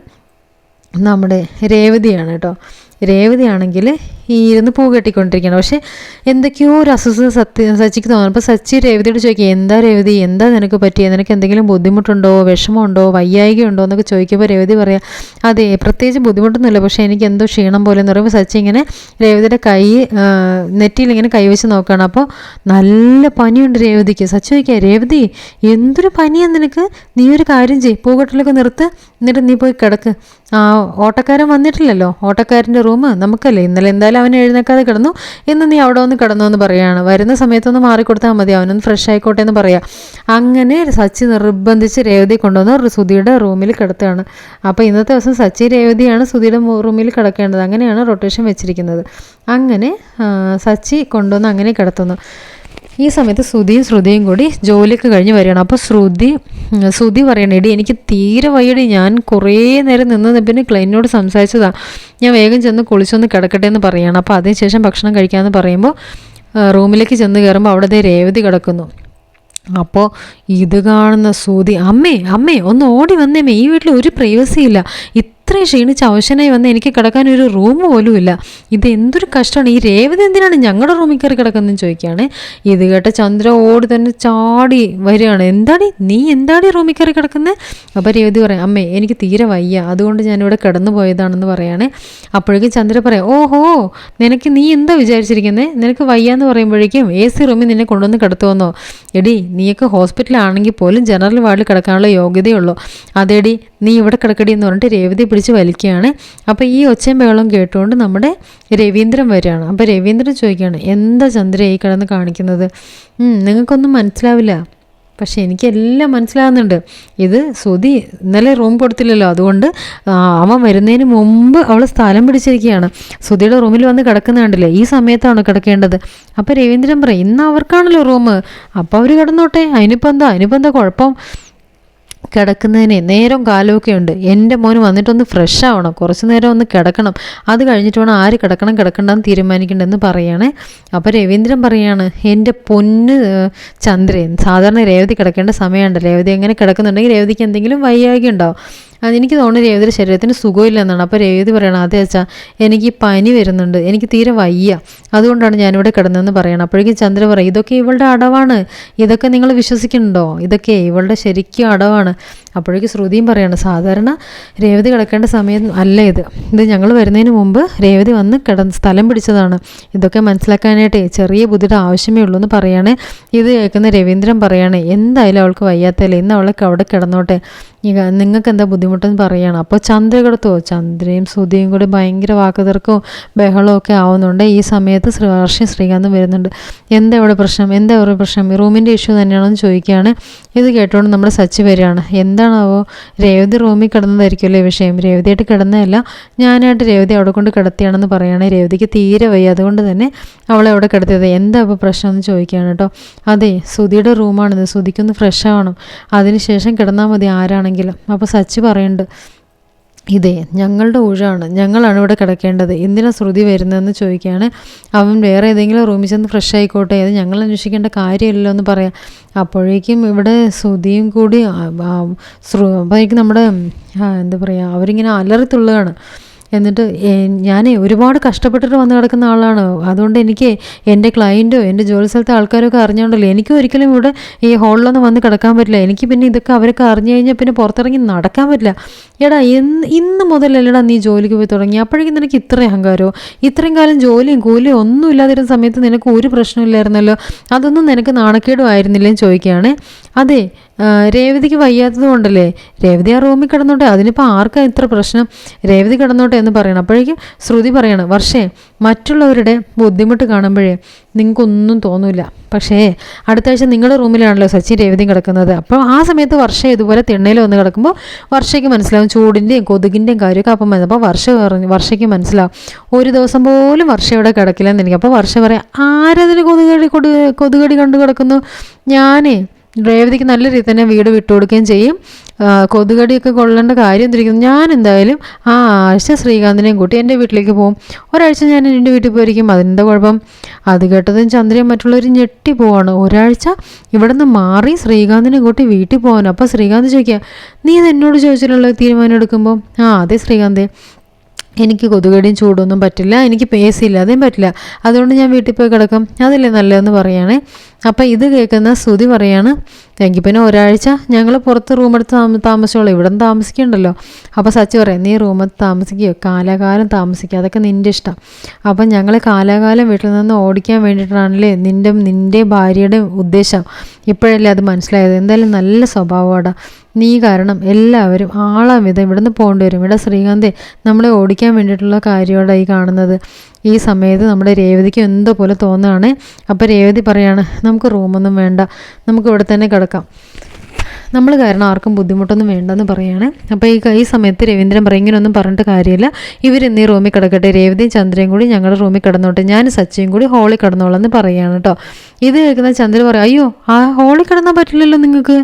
നമ്മുടെ രേവതിയാണ് കേട്ടോ. രേവതിയാണെങ്കിൽ ഈ ഇരുന്ന് പൂ കെട്ടിക്കൊണ്ടിരിക്കുകയാണ്. പക്ഷേ എന്തൊക്കെയോ ഒരു അസ്വസ്ഥത സച്ചിക്ക് തോന്നുന്നു. അപ്പോൾ സച്ചി രേവതിയോട് ചോദിക്കുക, എന്താ രേവതി, എന്താ നിനക്ക് പറ്റിയത്, നിനക്ക് എന്തെങ്കിലും ബുദ്ധിമുട്ടുണ്ടോ, വിഷമമുണ്ടോ, വയ്യായികയുണ്ടോ എന്നൊക്കെ ചോദിക്കുമ്പോൾ രേവതി പറയാം, അതെ പ്രത്യേകിച്ച് ബുദ്ധിമുട്ടൊന്നുമില്ല, പക്ഷേ എനിക്ക് എന്തോ ക്ഷീണം പോലെ എന്ന് പറയുമ്പോൾ സച്ചി ഇങ്ങനെ രേവതിയുടെ നെറ്റിയിൽ ഇങ്ങനെ കൈവച്ച് നോക്കുകയാണ്. അപ്പോൾ നല്ല പനിയുണ്ട് രേവതിക്ക്. സച്ചി ചോദിക്കുക, രേവതി എന്തൊരു പനിയാണ് നിനക്ക്, നീ ഒരു കാര്യം ചെയ്യ്, പൂകെട്ടലൊക്കെ നിർത്ത്, എന്നിട്ട് നീ പോയി കിടക്ക്. ഓട്ടക്കാരൻ വന്നിട്ടില്ലല്ലോ, ഓട്ടക്കാരൻ്റെ റൂം നമുക്കല്ലേ, ഇന്നലെ എന്തായാലും അവൻ എഴുന്നേക്കാതെ കിടന്നു, ഇന്ന് നീ അവിടെ ഒന്ന് കിടന്നു എന്ന് പറയുകയാണ്. വരുന്ന സമയത്തൊന്ന് മാറിക്കൊടുത്താൽ മതി, അവനൊന്ന് ഫ്രഷ് ആയിക്കോട്ടെ എന്ന് പറയാം. അങ്ങനെ സച്ചി നിർബന്ധിച്ച് രേവതി കൊണ്ടുവന്ന് സുധിയുടെ റൂമിൽ കിടത്തുകയാണ്. അപ്പോൾ ഇന്നത്തെ ദിവസം സച്ചി രേവതിയാണ് സുധിയുടെ റൂമിൽ കിടക്കേണ്ടത്. അങ്ങനെയാണ് റൊട്ടേഷൻ വെച്ചിരിക്കുന്നത്. അങ്ങനെ സച്ചി കൊണ്ടുവന്ന് അങ്ങനെ കിടത്തുന്നു. ഈ സമയത്ത് ശ്രുതിയും കൂടി ജോലിയൊക്കെ കഴിഞ്ഞ് വരികയാണ്. അപ്പോൾ ശ്രുതി പറയണേ, എടി എനിക്ക് തീരെ വയ്യടി, ഞാൻ കുറേ നേരം നിന്ന് പിന്നെ ക്ലൈൻറ്റിനോട് സംസാരിച്ചതാണ്, ഞാൻ വേഗം ചെന്ന് കുളിച്ചൊന്ന് കിടക്കട്ടെ എന്ന് പറയുകയാണ്. അപ്പോൾ അതിനുശേഷം ഭക്ഷണം കഴിക്കാമെന്ന് പറയുമ്പോൾ റൂമിലേക്ക് ചെന്ന് കയറുമ്പോൾ അവിടെ രേവതി കിടക്കുന്നു. അപ്പോൾ ഇത് കാണുന്ന ശ്രുതി, അമ്മേ ഒന്ന് ഓടി വന്നേമേ, ഈ വീട്ടിൽ ഒരു പ്രൈവസി ഇല്ല, ഇത്രയും ക്ഷീണിച്ച് അവശനായി വന്ന് എനിക്ക് കിടക്കാൻ ഒരു റൂം പോലും ഇല്ല, ഇത് എന്തൊരു കഷ്ടമാണ്, ഈ രേവതി എന്തിനാണ് ഞങ്ങളുടെ റൂമിൽ കയറി കിടക്കുന്നതെന്ന് ചോദിക്കുകയാണ്. ഇത് കേട്ട ചന്ദ്ര ഓടി തന്നെ ചാടി വരികയാണ്, നീ എന്താടി റൂമിൽ കയറി കിടക്കുന്നത്? അപ്പോൾ രേവതി പറയാം, അമ്മേ എനിക്ക് തീരെ വയ്യ, അതുകൊണ്ട് ഞാനിവിടെ കിടന്നു പോയതാണെന്ന് പറയുകയാണ്. അപ്പോഴേക്കും ചന്ദ്ര പറയാം, ഓഹോ നീ എന്താ വിചാരിച്ചിരിക്കുന്നത്, നിനക്ക് വയ്യാന്ന് പറയുമ്പോഴേക്കും AC റൂമിൽ നിന്നെ കൊണ്ടുവന്ന് കിടത്തുമെന്നോ? എടി നീയൊക്കെ ഹോസ്പിറ്റലാണെങ്കിൽ പോലും ജനറൽ വാർഡിൽ കിടക്കാനുള്ള യോഗ്യതയുള്ളൂ, അതേടി നീ ഇവിടെ കിടക്കടി എന്ന് പറഞ്ഞിട്ട് രേവതി പിടിച്ച് വലിക്കുകയാണ്. അപ്പോൾ ഈ ഒച്ചയും ബഹളം കേട്ടുകൊണ്ട് നമ്മുടെ രവീന്ദ്രൻ വരികയാണ്. അപ്പോൾ രവീന്ദ്രൻ ചോദിക്കുകയാണ്, എന്താ ചന്ദ്ര ഈ കിടന്ന് കാണിക്കുന്നത്, നിങ്ങൾക്കൊന്നും മനസ്സിലാവില്ല, പക്ഷെ എനിക്കെല്ലാം മനസ്സിലാകുന്നുണ്ട്. ഇത് ശ്രുതി ഇന്നലെ റൂം കൊടുത്തില്ലല്ലോ, അതുകൊണ്ട് അവൻ വരുന്നതിന് മുമ്പ് അവൾ സ്ഥലം പിടിച്ചിരിക്കുകയാണ്. ശ്രുതിയുടെ റൂമിൽ വന്ന് കിടക്കുന്ന കണ്ടില്ലേ, ഈ സമയത്താണ് കിടക്കേണ്ടത്. അപ്പോൾ രവീന്ദ്രൻ പറയും, ഇന്ന് അവർക്കാണല്ലോ റൂം, അപ്പോൾ അവർ കിടന്നോട്ടെ, അതിനിപ്പോൾ എന്താ കുഴപ്പം, കിടക്കുന്നതിന് നേരം കാലമൊക്കെ ഉണ്ട്, എൻ്റെ മോന് വന്നിട്ടൊന്ന് ഫ്രഷ് ആവണം, കുറച്ച് നേരം ഒന്ന് കിടക്കണം, അത് കഴിഞ്ഞിട്ട് വേണം ആര് കിടക്കണ്ടെന്ന് തീരുമാനിക്കേണ്ടതെന്ന് പറയണേ. അപ്പോൾ രവീന്ദ്രൻ പറയാണ്, എൻ്റെ പൊന്ന് ചന്ദ്രൻ, സാധാരണ രേവതി കിടക്കേണ്ട സമയമുണ്ട്, രേവതി എങ്ങനെ കിടക്കുന്നുണ്ടെങ്കിൽ രേവതിക്ക് എന്തെങ്കിലും വയ്യായ്ക ഉണ്ടാവും, എനിക്ക് തോന്നുന്നു രേവതിയുടെ ശരീരത്തിന് സുഖമില്ല എന്നാണ്. അപ്പോൾ രേവതി പറയണം, അതെ അച്ഛാ എനിക്ക് പനി വരുന്നുണ്ട്, എനിക്ക് തീരെ വയ്യ, അതുകൊണ്ടാണ് ഞാനിവിടെ കിടന്നതെന്ന് പറയണം. അപ്പോഴേക്കും ചന്ദ്ര പറയും, ഇതൊക്കെ ഇവളുടെ അടവാണ്, ഇതൊക്കെ നിങ്ങൾ വിശ്വസിക്കുന്നുണ്ടോ, ഇതൊക്കെ ഇവളുടെ ശരിക്കും അടവാണ്. അപ്പോഴേക്കും ശ്രുതിയും പറയാണ്, സാധാരണ രേവതി കിടക്കേണ്ട സമയം അല്ല ഇത് ഞങ്ങൾ വരുന്നതിന് മുമ്പ് രേവതി വന്ന് സ്ഥലം പിടിച്ചതാണ്, ഇതൊക്കെ മനസ്സിലാക്കാനായിട്ടേ ചെറിയ ബുദ്ധിയുടെ ആവശ്യമേ ഉള്ളൂ എന്ന് പറയുകയാണ്. ഇത് കേൾക്കുന്ന രവീന്ദ്രൻ പറയാണ്, എന്തായാലും അവൾക്ക് വയ്യാത്തല്ലേ, ഇന്ന് അവൾക്ക് അവിടെ കിടന്നോട്ടെ, നിങ്ങൾക്ക് എന്താ ബുദ്ധിമുട്ടെന്ന് പറയുകയാണ്. അപ്പോൾ ചന്ദ്ര കിടത്തുമോ, ചന്ദ്രയും ശ്രുതിയും കൂടി ഭയങ്കര വാക്കുതർക്കവും ബഹളവും ഒക്കെ ആവുന്നുണ്ട്. ഈ സമയത്ത് വർഷയും ശ്രീകാന്തും വരുന്നുണ്ട്. എന്താ ഇവിടെ പ്രശ്നം, എന്താ ഇവിടെ പ്രശ്നം, റൂമിൻ്റെ ഇഷ്യൂ തന്നെയാണെന്ന് ചോദിക്കുകയാണ്. ഇത് കേട്ടോണ്ട് നമ്മുടെ സച്ചി വരികയാണ്. എന്താണാവോ, രേവതി റൂമിൽ കിടന്നതായിരിക്കുമല്ലേ വിഷയം, രേവതിയായിട്ട് കിടന്നതല്ല, ഞാനായിട്ട് രേവതി അവിടെ കൊണ്ട് കിടത്തിയാണെന്ന് പറയുകയാണ്. രേവതിക്ക് തീരെ വയ്യ, അതുകൊണ്ട് തന്നെ അവളെ അവിടെ കിടത്തിയത്. എന്താ ഇപ്പോൾ പ്രശ്നം എന്ന് ചോദിക്കുകയാണ് കേട്ടോ. അതെ, ശ്രുതിയുടെ റൂമാണിത്, ശ്രുതിക്കൊന്ന് ഫ്രഷ് ആവണം, അതിനുശേഷം കിടന്നാൽ മതി ആരാണെങ്കിലും. അപ്പോൾ സച്ചി പറയുന്നുണ്ട്, ഇതേ ഞങ്ങളുടെ ഊഴാണ്, ഞങ്ങളാണ് ഇവിടെ കിടക്കേണ്ടത്, എന്തിനാണ് ശ്രുതി വരുന്നതെന്ന് ചോദിക്കുകയാണ്. അവൻ വേറെ ഏതെങ്കിലും റൂമിൽ ചെന്ന് ഫ്രഷ് ആയിക്കോട്ടെ, അത് ഞങ്ങൾ അന്വേഷിക്കേണ്ട കാര്യമില്ലല്ലോ എന്ന് പറയാം. അപ്പോഴേക്കും ഇവിടെ ശ്രുതിയും കൂടി അപ്പോഴേക്കും നമ്മുടെ എന്താ പറയുക, അവരിങ്ങനെ അലറിത്തുള്ളുകയാണ്. എന്നിട്ട് ഞാൻ ഒരുപാട് കഷ്ടപ്പെട്ടിട്ട് വന്ന് കിടക്കുന്ന ആളാണ്, അതുകൊണ്ട് എനിക്ക് എൻ്റെ ക്ലയൻറ്റോ എൻ്റെ ജോലി സ്ഥലത്തെ ആൾക്കാരൊക്കെ അറിഞ്ഞോണ്ടല്ലോ എനിക്ക് ഒരിക്കലും ഇവിടെ ഈ ഹോളിലൊന്നും വന്ന് കിടക്കാൻ പറ്റില്ല. എനിക്ക് പിന്നെ ഇതൊക്കെ അവരൊക്കെ അറിഞ്ഞു കഴിഞ്ഞാൽ പിന്നെ പുറത്തിറങ്ങി നടക്കാൻ പറ്റില്ല. എടാ ഇന്ന് മുതലല്ലടാ നീ ജോലിക്ക് പോയി തുടങ്ങി, അപ്പോഴേക്കും നിനക്ക് ഇത്രയും അഹങ്കാരമോ, ഇത്രയും കാലം ജോലിയും കൂലിയും ഒന്നും ഇല്ലാതിരുന്ന സമയത്ത് നിനക്ക് ഒരു പ്രശ്നമില്ലായിരുന്നല്ലോ, അതൊന്നും നിനക്ക് നാണക്കേടും ആയിരുന്നില്ലേന്ന് ചോദിക്കുകയാണ്. അതെ, രേവതിക്ക് വയ്യാത്തത് കൊണ്ടല്ലേ, രേവതി ആ റൂമിൽ കിടന്നോട്ടെ, അതിനിപ്പോൾ ആർക്കാ ഇത്ര പ്രശ്നം, രേവതി കിടന്നോട്ടെ എന്ന് പറയണം. അപ്പോഴേക്കും ശ്രുതി പറയണം, വർഷേ മറ്റുള്ളവരുടെ ബുദ്ധിമുട്ട് കാണുമ്പോഴേ നിങ്ങൾക്കൊന്നും തോന്നില്ല, പക്ഷേ അടുത്ത ആഴ്ച നിങ്ങളുടെ റൂമിലാണല്ലോ സച്ചി രേവതിയും കിടക്കുന്നത്. അപ്പോൾ ആ സമയത്ത് വർഷ ഇതുപോലെ തിണ്ണയിൽ വന്ന് കിടക്കുമ്പോൾ വർഷയ്ക്ക് മനസ്സിലാവും ചൂടിൻ്റെയും കൊതുകിൻ്റെയും കാര്യമൊക്കെ. അപ്പം അപ്പോൾ വർഷയ്ക്ക് മനസ്സിലാവും ഒരു ദിവസം പോലും വർഷ ഇവിടെ കിടക്കില്ലെന്ന് എനിക്ക്. അപ്പോൾ വർഷ പറയാം, ആരതിന് കൊതുകടി കണ്ടു കിടക്കുന്നു, ഞാനേ രേവതിക്ക് നല്ല രീതിയിൽ തന്നെ വീട് വിട്ടുകൊടുക്കുകയും ചെയ്യും, കൊതുകടിയൊക്കെ കൊള്ളേണ്ട കാര്യം തിരിക്കുന്നു. ഞാൻ എന്തായാലും ആ ആഴ്ച ശ്രീകാന്തിനെയും കൂട്ടി എൻ്റെ വീട്ടിലേക്ക് പോകും, ഒരാഴ്ച ഞാൻ എൻ്റെ വീട്ടിൽ പോയിരിക്കും, അതിൻ്റെ കുഴപ്പം. അത് കേട്ടതും ചന്ദ്രയും മറ്റുള്ളവർ ഞെട്ടി പോവാണ്. ഒരാഴ്ച ഇവിടെ നിന്ന് മാറി ശ്രീകാന്തിനെ കൂട്ടി വീട്ടിൽ പോകാൻ. അപ്പോൾ ശ്രീകാന്ത് ചോദിക്കുക, നീ ഇത് എന്നോട് ചോദിച്ചിട്ടുള്ള തീരുമാനം എടുക്കുമ്പോൾ, അതെ ശ്രീകാന്ത്, എനിക്ക് കൊതുകടിയും ചൂടൊന്നും പറ്റില്ല, എനിക്ക് പേസ് ഇല്ലാതെയും പറ്റില്ല, അതുകൊണ്ട് ഞാൻ വീട്ടിൽ പോയി കിടക്കും, അതല്ലേ നല്ലതെന്ന് പറയുകയാണേ. അപ്പം ഇത് കേൾക്കുന്ന ശ്രുതി പറയാണ്, എങ്കിൽ പിന്നെ ഒരാഴ്ച ഞങ്ങൾ പുറത്ത് റൂമെടുത്ത് താമസിച്ചോളൂ, ഇവിടെ നിന്ന് താമസിക്കണ്ടല്ലോ. അപ്പോൾ സച്ചി പറയാം, നീ റൂമെടുത്ത് താമസിക്കുകയോ കാലാകാലം താമസിക്കുക, അതൊക്കെ നിൻ്റെ ഇഷ്ടം. അപ്പം ഞങ്ങൾ കാലാകാലം വീട്ടിൽ നിന്ന് ഓടിക്കാൻ വേണ്ടിയിട്ടാണല്ലേ നിൻ്റെ ഭാര്യയുടെ ഉദ്ദേശം, ഇപ്പോഴല്ലേ അത് മനസ്സിലായത്. എന്തായാലും നല്ല സ്വഭാവമാടാ, നീ കാരണം എല്ലാവരും ആളാം വിധം ഇവിടെ നിന്ന് പോകേണ്ടി വരും. ഇവിടെ ശ്രീകാന്തെ നമ്മളെ ഓടിക്കാൻ വേണ്ടിയിട്ടുള്ള കാര്യമാണ് ഈ കാണുന്നത്. ഈ സമയത്ത് നമ്മുടെ രേവതിക്ക് എന്തോ പോലെ തോന്നുകയാണ്. അപ്പോൾ രേവതി പറയാണ്, നമുക്ക് റൂമൊന്നും വേണ്ട, നമുക്ക് ഇവിടെ തന്നെ കിടക്കാം, നമ്മൾ കാരണം ആർക്കും ബുദ്ധിമുട്ടൊന്നും വേണ്ടെന്ന് പറയുകയാണ്. അപ്പോൾ ഈ സമയത്ത് രവീന്ദ്രൻ പറയും, ഇങ്ങനെയൊന്നും പറഞ്ഞിട്ട് കാര്യമില്ല, ഇവരെന്നീ റൂമിൽ കിടക്കട്ടെ, രേവതിയും ചന്ദ്രയും കൂടി ഞങ്ങളുടെ റൂമിൽ കിടന്നോട്ടെ, ഞാൻ സച്ചിയും കൂടി ഹോളിൽ കിടന്നോളാം എന്ന് പറയുകയാണ് കേട്ടോ. ഇത് കേൾക്കുന്ന ചന്ദ്ര പറയും, അയ്യോ ആ ഹോളിൽ കിടന്നാൽ പറ്റില്ലല്ലോ നിങ്ങൾക്ക്,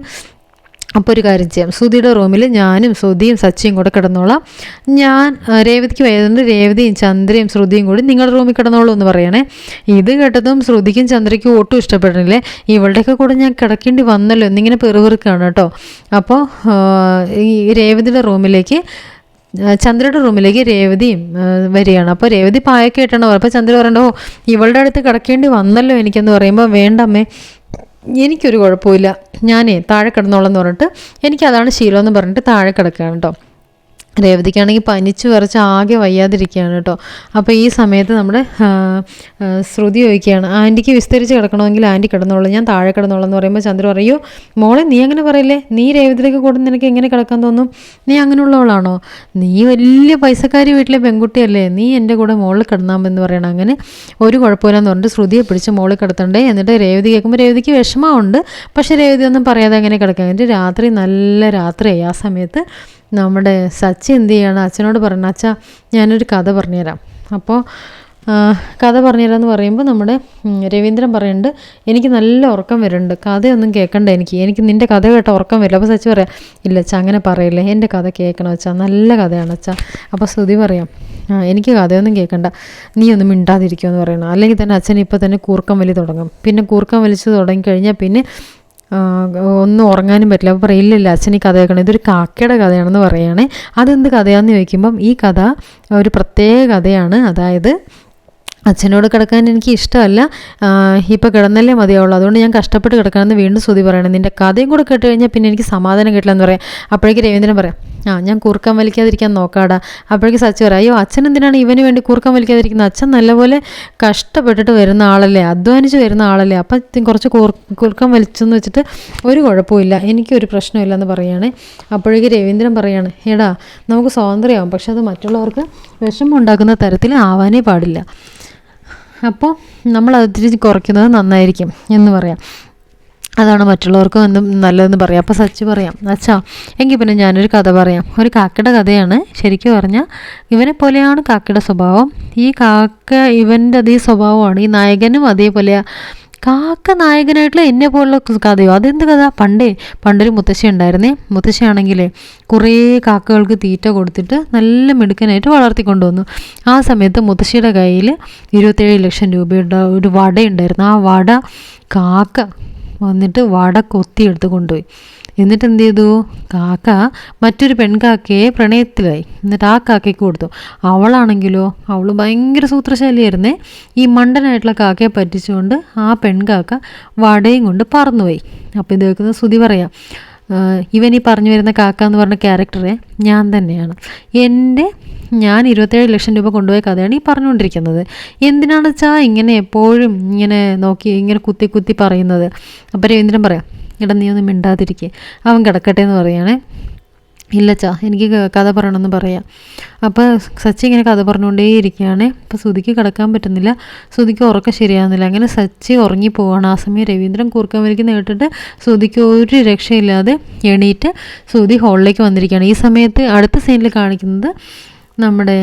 അപ്പോൾ ഒരു കാര്യം ചെയ്യാം, ശ്രുതിയുടെ റൂമിൽ ഞാനും ശ്രുതിയും സച്ചിയും കൂടെ കിടന്നോളാം, ഞാൻ രേവതിക്ക് വയതുകൊണ്ട് രേവതിയും ചന്ദ്രയും ശ്രുതിയും കൂടി നിങ്ങളുടെ റൂമിൽ കിടന്നോളൂ എന്ന് പറയണേ. ഇത് കേട്ടതും ശ്രുതിക്കും ചന്ദ്രയ്ക്കും ഒട്ടും ഇഷ്ടപ്പെടുന്നില്ലേ, ഇവളുടെയൊക്കെ കൂടെ ഞാൻ കിടക്കേണ്ടി വന്നല്ലോ എന്നിങ്ങനെ പെറുപെറുക്കാണ് കേട്ടോ. അപ്പോൾ ഈ രേവതിയുടെ റൂമിലേക്ക് ചന്ദ്രയുടെ റൂമിലേക്ക് രേവതിയും വരികയാണ്. അപ്പോൾ രേവതി പായൊക്കെ ഇട്ടാണ്. അപ്പോൾ ചന്ദ്ര പറയണ്ടോ, ഇവളുടെ അടുത്ത് കിടക്കേണ്ടി വന്നല്ലോ എനിക്കെന്ന് പറയുമ്പോൾ, വേണ്ടമ്മേ എനിക്കൊരു കുഴപ്പമില്ല, ഞാനേ താഴെ കിടന്നോളാം എന്ന് പറഞ്ഞിട്ട് എനിക്കതാണ് ശീലമെന്ന് പറഞ്ഞിട്ട് താഴെ കിടക്കുകയാണ് കേട്ടോ. രേവതിക്കാണെങ്കിൽ പനിച്ച് വിറച്ച് ആകെ വയ്യാതിരിക്കുകയാണ് കേട്ടോ. അപ്പോൾ ഈ സമയത്ത് നമ്മുടെ ശ്രുതി ചോദിക്കുകയാണ്, ആൻറ്റിക്ക് വിസ്തരിച്ച് കിടക്കണമെങ്കിൽ ആൻറ്റി കിടന്നോളൂ, ഞാൻ താഴെ കിടന്നോളാം എന്ന് പറയുമ്പോൾ ചന്ദ്ര പറയൂ, മോളെ നീ അങ്ങനെ പറയില്ലേ, നീ രേവതിയിലേക്ക് കൂടെ നിനക്ക് എങ്ങനെ കിടക്കാൻ തോന്നും, നീ അങ്ങനെയുള്ളവളാണോ, നീ വലിയ പൈസക്കാരി വീട്ടിലെ പെൺകുട്ടിയല്ലേ, നീ എൻ്റെ കൂടെ മോളിൽ കിടന്നാമെന്ന് പറയണം. അങ്ങനെ ഒരു കുഴപ്പമില്ലെന്ന് പറഞ്ഞിട്ട് ശ്രുതിയെ പിടിച്ച് മോളിൽ കിടത്തണ്ടേ. എന്നിട്ട് രേവതി കേൾക്കുമ്പോൾ രേവതിക്ക് വിഷമമുണ്ട്, പക്ഷേ രേവതി ഒന്നും പറയാതെ അങ്ങനെ കിടക്കാൻ. എന്നിട്ട് രാത്രി നല്ല രാത്രിയായി. ആ സമയത്ത് നമ്മുടെ സച്ചി എന്ത് ചെയ്യാണ്, അച്ഛനോട് പറയണം, അച്ഛാ ഞാനൊരു കഥ പറഞ്ഞുതരാം. അപ്പോൾ കഥ പറഞ്ഞുതരാമെന്ന് പറയുമ്പോൾ നമ്മുടെ രവീന്ദ്രൻ പറയുന്നുണ്ട്, എനിക്ക് നല്ല ഉറക്കം വരുന്നുണ്ട്, കഥയൊന്നും കേൾക്കണ്ട, എനിക്ക് നിൻ്റെ കഥ കേട്ട ഉറക്കം വരില്ല. അപ്പോൾ സച്ചി പറയാം, ഇല്ല അച്ഛാ അങ്ങനെ പറയില്ലേ, എൻ്റെ കഥ കേൾക്കണം അച്ഛാ, നല്ല കഥയാണ് അച്ഛാ. അപ്പോൾ ശ്രുതി പറയാം, എനിക്ക് കഥയൊന്നും കേൾക്കണ്ട, നീ ഒന്നും മിണ്ടാതിരിക്കുമെന്ന് പറയണം, അല്ലെങ്കിൽ തന്നെ അച്ഛൻ ഇപ്പോൾ തന്നെ കൂർക്കം വലി തുടങ്ങും, പിന്നെ കൂർക്കം വലിച്ച് തുടങ്ങിക്കഴിഞ്ഞാൽ പിന്നെ ഒന്നും ഉറങ്ങാനും പറ്റില്ല. അപ്പോൾ പറയില്ല അച്ഛൻ ഈ കഥ കേൾക്കണം, ഇതൊരു കാക്കയുടെ കഥയാണെന്ന് പറയുകയാണേ. അതെന്ത് കഥയാണെന്ന് ചോദിക്കുമ്പം ഈ കഥ ഒരു പ്രത്യേക കഥയാണ്. അതായത് അച്ഛനോട് കിടക്കാൻ എനിക്ക് ഇഷ്ടമല്ല, ഇപ്പോൾ കിടന്നല്ലേ മതിയാവുള്ളൂ, അതുകൊണ്ട് ഞാൻ കഷ്ടപ്പെട്ട് കിടക്കാമെന്ന് വീണ്ടും ശ്രുതി പറയണം. നിൻ്റെ കഥയും കൂടെ കേട്ട് കഴിഞ്ഞാൽ പിന്നെ എനിക്ക് സമാധാനം കിട്ടില്ല എന്ന് പറയാം. അപ്പോഴേക്ക് രവീന്ദ്രൻ പറയാം, ഞാൻ കൂർക്കം വലിക്കാതിരിക്കാൻ നോക്കാടാ. അപ്പോഴേക്ക് സച്ചി പറയാം, അയ്യോ അച്ഛൻ എന്തിനാണ് ഇവന് വേണ്ടി കൂർക്കം വലിക്കാതിരിക്കുന്നത്? അച്ഛൻ നല്ലപോലെ കഷ്ടപ്പെട്ടിട്ട് വരുന്ന ആളല്ലേ, അധ്വാനിച്ച് വരുന്ന ആളല്ലേ, അപ്പം കുറച്ച് കൂർക്കം വലിച്ചെന്ന് വെച്ചിട്ട് ഒരു കുഴപ്പമില്ല, എനിക്കൊരു പ്രശ്നമില്ലെന്ന് പറയുകയാണ്. അപ്പോഴേക്ക് രവീന്ദ്രൻ പറയാണ്, എടാ നമുക്ക് സ്വാതന്ത്ര്യമാവും, പക്ഷെ അത് മറ്റുള്ളവർക്ക് വിഷമം ഉണ്ടാക്കുന്ന തരത്തിൽ ആവാനേ പാടില്ല. അപ്പോൾ നമ്മൾ അതിരി കുറയ്ക്കുന്നത് നന്നായിരിക്കും എന്ന് പറയാം. അതാണ് മറ്റുള്ളവർക്കും എന്തും നല്ലതെന്ന് പറയാം. അപ്പോൾ സച്ചി പറയാം, അച്ഛാ എങ്കിൽ പിന്നെ ഞാനൊരു കഥ പറയാം. ഒരു കാക്കയുടെ കഥയാണ്. ശരിക്കും പറഞ്ഞാൽ ഇവനെ പോലെയാണ് കാക്കയുടെ സ്വഭാവം. ഈ കാക്ക ഇവൻ്റെ അതേ സ്വഭാവമാണ്. ഈ നായകനും അതേപോലെ. കാക്ക നായകനായിട്ടുള്ള എന്നെ പോലുള്ള കഥയോ? അതെന്ത് കഥ? പണ്ടൊരു മുത്തശ്ശി ഉണ്ടായിരുന്നേ. മുത്തശ്ശിയാണെങ്കിൽ കുറേ കാക്കകൾക്ക് തീറ്റ കൊടുത്തിട്ട് നല്ല മിടുക്കനായിട്ട് വളർത്തിക്കൊണ്ടുവന്നു. ആ സമയത്ത് മുത്തശ്ശിയുടെ കയ്യിൽ 27 ലക്ഷം രൂപയുടെ ഒരു വടയുണ്ടായിരുന്നു. ആ വട കാക്ക വന്നിട്ട് വട കൊത്തിയെടുത്ത് കൊണ്ടുപോയി. എന്നിട്ട് എന്ത് ചെയ്തു? കാക്ക മറ്റൊരു പെൺകാക്കയെ പ്രണയത്തിലായി. എന്നിട്ട് ആ കാക്കയ്ക്ക് കൊടുത്തു. അവളാണെങ്കിലോ, അവൾ ഭയങ്കര സൂത്രശാലിയായിരുന്നേ. ഈ മണ്ടനായിട്ടുള്ള കാക്കയെ പറ്റിച്ചുകൊണ്ട് ആ പെൺകാക്ക വടയും കൊണ്ട് പറന്നുപോയി. അപ്പോൾ ഇത് കേൾക്കുന്ന ശ്രുതി പറയാം, ഇവൻ ഈ പറഞ്ഞു വരുന്ന കാക്ക എന്ന് പറഞ്ഞ ക്യാരക്ടറെ ഞാൻ തന്നെയാണ്. ഞാൻ 27 ലക്ഷം രൂപ കൊണ്ടുപോയ കഥയാണ് ഈ പറഞ്ഞുകൊണ്ടിരിക്കുന്നത്. എന്തിനാണെന്ന് വെച്ചാൽ ഇങ്ങനെ എപ്പോഴും ഇങ്ങനെ നോക്കി ഇങ്ങനെ കുത്തി കുത്തി പറയുന്നത്. അപ്പോൾ രവീന്ദ്രൻ പറയാം, എടാ നീ ഒന്നും മിണ്ടാതിരിക്കുക, അവൻ കിടക്കട്ടെ എന്ന് പറയുകയാണേ. ഇല്ലച്ചാ എനിക്ക് കഥ പറയണമെന്ന് പറയാം. അപ്പോൾ സച്ചി ഇങ്ങനെ കഥ പറഞ്ഞുകൊണ്ടേയിരിക്കുകയാണ്. അപ്പോൾ ശ്രുതിക്ക് കിടക്കാൻ പറ്റുന്നില്ല, ശ്രുതിക്ക് ഉറക്കം ശരിയാകുന്നില്ല. അങ്ങനെ സച്ചി ഉറങ്ങിപ്പോവാണ്. ആ സമയം രവീന്ദ്രൻ കൂർക്കം വലിക്കുന്ന കേട്ടിട്ട് ശ്രുതിക്ക് ഒരു രക്ഷയില്ലാതെ എണീറ്റ് ശ്രുതി ഹോളിലേക്ക് വന്നിരിക്കുകയാണ്. ഈ സമയത്ത് അടുത്ത സീനിൽ കാണിക്കുന്നത് നമ്മുടെ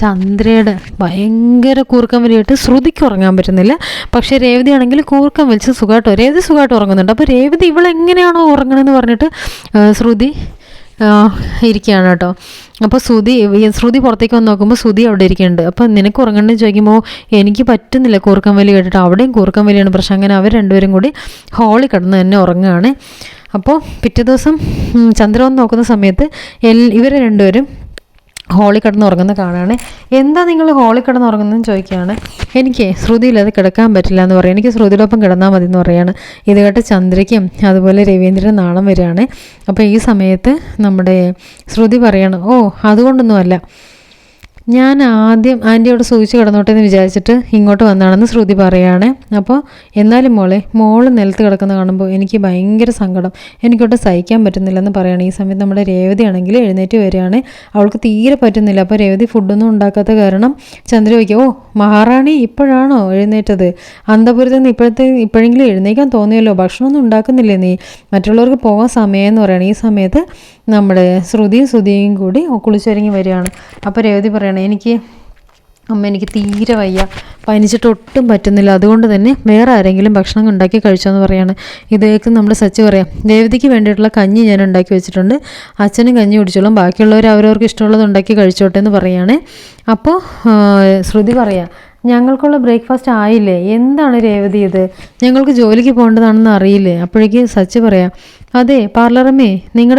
ചന്ദ്രയുടെ ഭയങ്കര കൂർക്കം വലിയായിട്ട് ശ്രുതിക്ക് ഉറങ്ങാൻ പറ്റുന്നില്ല. പക്ഷേ രേവതി ആണെങ്കിൽ കൂർക്കം വലിച്ച് രേവതി സുഖമായിട്ട് ഉറങ്ങുന്നുണ്ട്. അപ്പോൾ രേവതി ഇവളെങ്ങനെയാണോ ഉറങ്ങണമെന്ന് പറഞ്ഞിട്ട് ശ്രുതി ഇരിക്കുകയാണ് കേട്ടോ. അപ്പോൾ ശ്രുതി പുറത്തേക്ക് വന്ന് നോക്കുമ്പോൾ ശ്രുതി അവിടെ ഇരിക്കുന്നുണ്ട്. അപ്പോൾ നിനക്ക് ഉറങ്ങണമെന്ന് ചോദിക്കുമ്പോൾ എനിക്ക് പറ്റുന്നില്ല കൂർക്കം വലി കേട്ടിട്ട്. അവിടെയും കൂർക്കം വലിയാണ് പ്രശ്നം. അങ്ങനെ അവർ രണ്ടുപേരും കൂടി ഹോളിൽ കിടന്ന് തന്നെ ഉറങ്ങുകയാണ്. അപ്പോൾ പിറ്റേ ദിവസം ചന്ദ്ര വന്ന് നോക്കുന്ന സമയത്ത് ഇവർ രണ്ടുപേരും ഹോളിൽ കിടന്ന് ഉറങ്ങുന്ന കാണുകയാണ്. എന്താ നിങ്ങൾ ഹോളിൽ കിടന്ന് ഉറങ്ങുന്നതെന്ന് ചോദിക്കുകയാണ്. എനിക്ക് ശ്രുതിയില്ലാതെ കിടക്കാൻ പറ്റില്ല എന്ന് പറയും. എനിക്ക് ശ്രുതിയോടൊപ്പം കിടന്നാൽ മതി എന്ന് പറയുകയാണ്. ഇത് കേട്ട് ചന്ദ്രയ്ക്കും അതുപോലെ രവീന്ദ്രൻ നാണം വരികയാണ്. അപ്പോൾ ഈ സമയത്ത് നമ്മുടെ ശ്രുതി പറയാണ്, ഓ അതുകൊണ്ടൊന്നുമല്ല, ഞാൻ ആദ്യം ആൻറ്റിയോട് സൂചിച്ച് കിടന്നോട്ടെ എന്ന് വിചാരിച്ചിട്ട് ഇങ്ങോട്ട് വന്നാണെന്ന് ശ്രുതി പറയുകയാണ്. അപ്പോൾ എന്നാലും മോള് നിലത്ത് കിടക്കുന്ന കാണുമ്പോൾ എനിക്ക് ഭയങ്കര സങ്കടം, എനിക്കൊട്ട് സഹിക്കാൻ പറ്റുന്നില്ലെന്ന് പറയുകയാണ്. ഈ സമയത്ത് നമ്മുടെ രേവതി ആണെങ്കിൽ എഴുന്നേറ്റ് വരികയാണ്. അവൾക്ക് തീരെ പറ്റുന്നില്ല. അപ്പോൾ രേവതി ഫുഡൊന്നും ഉണ്ടാക്കാത്ത കാരണം ചന്ദ്ര ചോദിക്കും, ഓ മഹാറാണി ഇപ്പോഴാണോ എഴുന്നേറ്റത്? അന്തപുരത്ത് നിന്ന് ഇപ്പോഴെങ്കിലും എഴുന്നേക്കാൻ തോന്നിയല്ലോ, ഭക്ഷണമൊന്നും ഉണ്ടാക്കുന്നില്ലേ നീ? മറ്റുള്ളവർക്ക് പോകാൻ സമയമെന്ന് പറയുകയാണ്. ഈ സമയത്ത് നമ്മുടെ ശ്രുതിയും കൂടി കുളിച്ചൊരുങ്ങി വരികയാണ്. അപ്പോൾ രേവതി പറയണം, എനിക്ക് തീരെ വയ്യ, പനിച്ചിട്ട് ഒട്ടും പറ്റുന്നില്ല, അതുകൊണ്ട് തന്നെ വേറെ ആരെങ്കിലും ഭക്ഷണം ഉണ്ടാക്കി കഴിച്ചോന്ന് പറയാണ്. ഇതേക്ക് നമ്മുടെ സച്ചി പറയാം, രേവതിക്ക് വേണ്ടിയിട്ടുള്ള കഞ്ഞി ഞാൻ ഉണ്ടാക്കി വെച്ചിട്ടുണ്ട്, അച്ഛനും കഞ്ഞി കുടിച്ചോളും, ബാക്കിയുള്ളവർ അവരവർക്ക് ഇഷ്ടമുള്ളത് ഉണ്ടാക്കി കഴിച്ചോട്ടെ എന്ന് പറയാണ്. അപ്പോൾ ശ്രുതി പറയാം, ഞങ്ങൾക്കുള്ള ബ്രേക്ക്ഫാസ്റ്റ് ആയില്ലേ? എന്താണ് രേവതി ഇത്? ഞങ്ങൾക്ക് ജോലിക്ക് പോകേണ്ടതാണെന്ന് അറിയില്ലേ? അപ്പോഴേക്ക് സച്ചി പറയാം, അതെ പാർലറമ്മേ, നിങ്ങൾ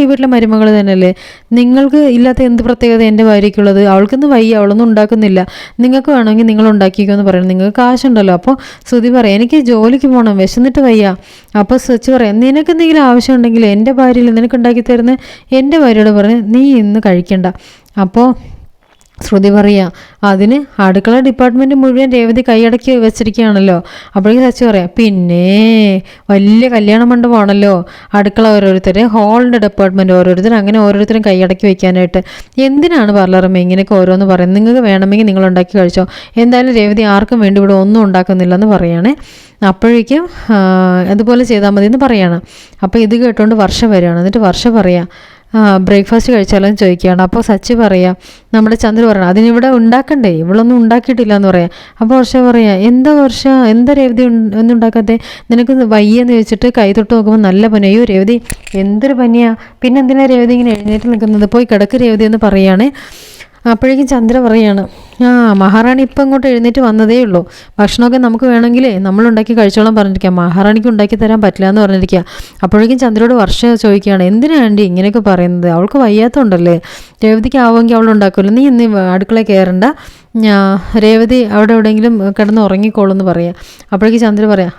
ഈ വീട്ടിലെ മരുമകൾ തന്നെയല്ലേ, നിങ്ങൾക്ക് ഇല്ലാത്ത എന്ത് പ്രത്യേകത എൻ്റെ ഭാര്യയ്ക്കുള്ളത്? അവൾക്കൊന്നും വയ്യ, അവളൊന്നും ഉണ്ടാക്കുന്നില്ല, നിങ്ങൾക്ക് വേണമെങ്കിൽ നിങ്ങൾ ഉണ്ടാക്കിക്കോ എന്ന് പറയണം, നിങ്ങൾക്ക് കാശുണ്ടല്ലോ. അപ്പോൾ ശ്രുതി പറയാം, എനിക്ക് ജോലിക്ക് പോകണം, വിശന്നിട്ട് വയ്യ. അപ്പോൾ സച്ചി പറയാം, നിനക്ക് എന്തെങ്കിലും ആവശ്യമുണ്ടെങ്കിൽ എൻ്റെ ഭാര്യയിൽ നിനക്ക് ഉണ്ടാക്കി തരുന്ന എൻ്റെ ഭാര്യയോട് പറഞ്ഞ് നീ ഇന്ന് കഴിക്കണ്ട. അപ്പോൾ ശ്രുതി പറയാം, അതിന് അടുക്കള ഡിപ്പാർട്ട്മെൻറ്റ് മുഴുവൻ രേവതി കൈയടക്കി വെച്ചിരിക്കുകയാണല്ലോ. അപ്പോഴേക്കും സച്ചി പറയാം, പിന്നെ വലിയ കല്യാണ മണ്ഡപമാണല്ലോ അടുക്കള ഓരോരുത്തർ, ഹോളിൻ്റെ ഡിപ്പാർട്ട്മെൻറ്റ് ഓരോരുത്തർ, അങ്ങനെ ഓരോരുത്തരും കൈയടക്കി വെക്കാനായിട്ട് എന്തിനാണ് പാർലറമ്മ ഇങ്ങനെയൊക്കെ ഓരോന്ന് പറയുന്നത്? നിങ്ങൾക്ക് വേണമെങ്കിൽ നിങ്ങൾ ഉണ്ടാക്കി കഴിച്ചോ, എന്തായാലും രേവതി ആർക്കും വേണ്ടി ഇവിടെ ഒന്നും ഉണ്ടാക്കുന്നില്ലെന്ന് പറയുകയാണ്. അപ്പോഴേക്കും അതുപോലെ ചെയ്താൽ മതി എന്ന് പറയുകയാണ്. അപ്പോൾ ഇത് കേട്ടുകൊണ്ട് വർഷ വരികയാണ്. എന്നിട്ട് വർഷ പറയാം, ബ്രേക്ക്ഫാസ്റ്റ് കഴിച്ചാലും ചോദിക്കുകയാണ്. അപ്പോൾ സച്ചി പറയാം, നമ്മുടെ ചന്ദ്ര പറയണം, അതിനിവിടെ ഉണ്ടാക്കണ്ടേ, ഇവളൊന്നും ഉണ്ടാക്കിയിട്ടില്ല എന്ന് പറയാം. അപ്പോൾ വർഷ പറയാം, എന്താ രേവതി ഒന്നും ഉണ്ടാക്കാത്തെ? നിനക്ക് വയ്യെന്ന് ചോദിച്ചിട്ട് കൈ തൊട്ട് നോക്കുമ്പോൾ നല്ല പനി. അയ്യോ രേവതി എന്തൊരു പനിയാ, പിന്നെ എന്തിനാ രേവതി ഇങ്ങനെ എഴുന്നേറ്റ് നിൽക്കുന്നത്? പോയി കിടക്ക് രേവതി എന്ന് പറയുകയാണ്. അപ്പോഴേക്കും ചന്ദ്ര പറയാണ്, മഹാറാണി ഇപ്പം ഇങ്ങോട്ട് എഴുന്നേറ്റ് വന്നതേ ഉള്ളൂ, ഭക്ഷണമൊക്കെ നമുക്ക് വേണമെങ്കിലേ നമ്മളുണ്ടാക്കി കഴിച്ചോളാം പറഞ്ഞിരിക്കുക, മഹാറാണിക്ക് ഉണ്ടാക്കി തരാൻ പറ്റില്ല എന്ന് പറഞ്ഞിരിക്കുക. അപ്പോഴേക്കും ചന്ദ്രയോട് വർഷ ചോദിക്കുകയാണ്, എന്തിനാ ആൻറ്റി ഇങ്ങനെയൊക്കെ പറയുന്നത്? അവൾക്ക് വയ്യാത്തതുണ്ടല്ലേ, രേവതിക്ക് ആവുമെങ്കിൽ അവൾ ഉണ്ടാക്കുമല്ലോ, നീ ഇന്ന് അടുക്കളയിൽ കയറണ്ട, രേവതി അവിടെ എവിടെയെങ്കിലും കിടന്ന് ഉറങ്ങിക്കോളെന്ന് പറയാം. അപ്പോഴേക്ക് ചന്ദ്ര പറയാം,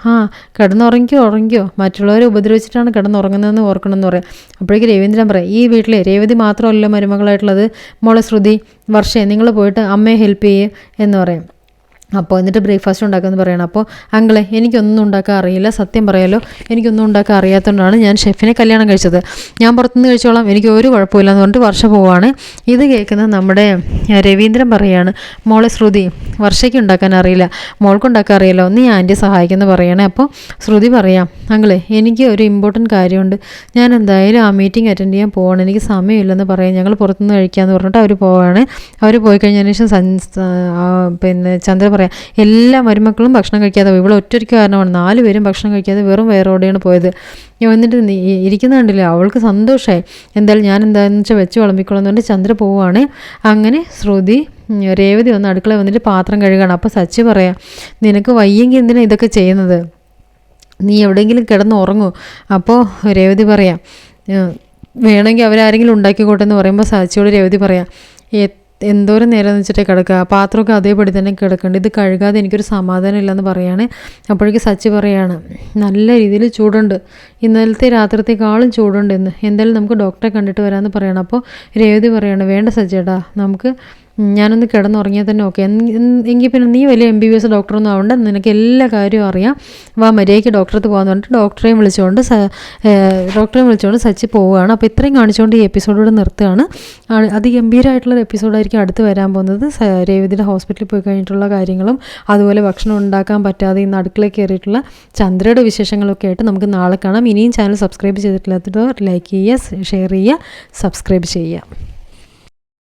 ഉറങ്ങിക്കോ മറ്റുള്ളവരെ ഉപദ്രവിച്ചിട്ടാണ് കിടന്നുറങ്ങുന്നതെന്ന് ഓർക്കണമെന്ന് പറയാം. അപ്പോഴേക്ക് രവീന്ദ്രൻ പറയാം, ഈ വീട്ടിലെ രേവതി മാത്രമല്ല മരുമകളായിട്ടുള്ളത്, മോളെ ശ്രുതി, വർഷേ, നിങ്ങൾ പോയിട്ട് അമ്മയെ ഹെൽപ്പ് ചെയ്യേ എന്ന് പറയാം. അപ്പോൾ എന്നിട്ട് ബ്രേക്ക്ഫാസ്റ്റ് ഉണ്ടാക്കുമെന്ന് പറയണം. അപ്പോൾ അങ്കിളെ, എനിക്കൊന്നും ഉണ്ടാക്കാൻ അറിയില്ല, സത്യം പറയാലോ, എനിക്കൊന്നും ഉണ്ടാക്കാൻ അറിയാത്തതുകൊണ്ടാണ് ഞാൻ ഷെഫിനെ കല്യാണം കഴിച്ചത്. ഞാൻ പുറത്തുനിന്ന് കഴിച്ചോളാം, എനിക്ക് ഒരു കുഴപ്പമില്ല എന്ന് പറഞ്ഞിട്ട് വർഷ പോവാണ്. ഇത് കേൾക്കുന്ന നമ്മുടെ രവീന്ദ്രൻ പറയാണ്, മോളെ ശ്രുതി, വർഷയ്ക്ക് ഉണ്ടാക്കാൻ അറിയില്ല, മോൾക്കുണ്ടാക്കാൻ അറിയില്ലോ, നീ ആൻറ്റിയെ സഹായിക്കുമെന്ന് പറയണേ. അപ്പോൾ ശ്രുതി പറയാം, അങ്കിളെ, എനിക്ക് ഒരു ഇമ്പോർട്ടൻറ്റ് കാര്യമുണ്ട്, ഞാൻ എന്തായാലും ആ മീറ്റിംഗ് അറ്റൻഡ് ചെയ്യാൻ പോവാണ്, എനിക്ക് സമയമില്ലെന്ന് പറയാം, ഞങ്ങൾ പുറത്തുനിന്ന് കഴിക്കാമെന്ന് പറഞ്ഞിട്ട് അവർ പോവാണ്. അവർ പോയി കഴിഞ്ഞതിന് ശേഷം ചന്ദ്ര പറയാം, എല്ലാ മരുമക്കളും ഭക്ഷണം കഴിക്കാതെ, ഇവിടെ ഒറ്റയ്ക്ക് കാരണമാണ് 4 പേരും ഭക്ഷണം കഴിക്കാതെ വെറും വയറോടെയാണ് പോയത്. എന്നിട്ട് ഇരിക്കുന്ന കണ്ടില്ല, അവൾക്ക് സന്തോഷമായി. എന്തായാലും ഞാൻ എന്താണെന്ന് വെച്ചാൽ വെച്ച് വിളമ്പിക്കോളാം എന്ന് പറഞ്ഞിട്ട് ചന്ദ്ര പോവുകയാണ്. അങ്ങനെ ശ്രുതി രേവതി വന്ന് അടുക്കള വന്നിട്ട് പാത്രം കഴുകണം. അപ്പോൾ സച്ചി പറയാം, നിനക്ക് വയ്യെങ്കിൽ എന്തിനാണ് ഇതൊക്കെ ചെയ്യുന്നത്, നീ എവിടെയെങ്കിലും കിടന്ന് ഉറങ്ങൂ. അപ്പോൾ രേവതി പറയാം, വേണമെങ്കിൽ അവരാരെങ്കിലും ഉണ്ടാക്കിക്കോട്ടെ എന്ന് പറയുമ്പോൾ സച്ചിയോട് രേവതി പറയാം, എന്തോരം നേരം വെച്ചിട്ടേ കിടക്കുക, പാത്രമൊക്കെ അതേപടി തന്നെ കിടക്കേണ്ട, ഇത് കഴുകാതെ എനിക്കൊരു സമാധാനം ഇല്ലെന്ന് പറയാണ്. അപ്പോഴേക്ക് സച്ചി പറയാണ്, നല്ല രീതിയിൽ ചൂടുണ്ട്, ഇന്നലത്തെ രാത്രിത്തേക്കാളും ചൂടുണ്ട് ഇന്ന്, എന്തായാലും നമുക്ക് ഡോക്ടറെ കണ്ടിട്ട് വരാമെന്ന് പറയണം. അപ്പോൾ രേവതി പറയാണ്, വേണ്ട സച്ചിയേട്ടാ, നമുക്ക് ഞാനൊന്ന് കിടന്നുറങ്ങിയാൽ തന്നെ ഓക്കെ, എങ്കിൽ പിന്നെ നീ വലിയ MBBS ഡോക്ടറൊന്നും ആവണ്ട, നിനക്ക് എല്ലാ കാര്യവും അറിയാം, വാ മര്യാദയ്ക്ക് ഡോക്ടറത്ത് പോകാമെന്ന് പറഞ്ഞിട്ട് ഡോക്ടറെയും വിളിച്ചുകൊണ്ട് സച്ചി പോവുകയാണ്. അപ്പോൾ ഇത്രയും കാണിച്ചുകൊണ്ട് ഈ എപ്പിസോഡോട് നിർത്തുകയാണ്. അതിഗംഭീരമായിട്ടുള്ളൊരു എപ്പിസോഡായിരിക്കും അടുത്ത് വരാൻ പോകുന്നത്. രേവതിയുടെ ഹോസ്പിറ്റലിൽ പോയി കഴിഞ്ഞിട്ടുള്ള കാര്യങ്ങളും അതുപോലെ ഭക്ഷണം ഉണ്ടാക്കാൻ പറ്റാതെ ഇന്ന് അടുക്കളയിൽ കയറിയിട്ടുള്ള ചന്ദ്രയുടെ വിശേഷങ്ങളൊക്കെ ആയിട്ട് നമുക്ക് നാളെ കാണാം. ഇനിയും ചാനൽ സബ്സ്ക്രൈബ് ചെയ്തിട്ടില്ലാത്തവർ ലൈക്ക് ചെയ്യുക, ഷെയർ ചെയ്യുക, സബ്സ്ക്രൈബ് ചെയ്യുക.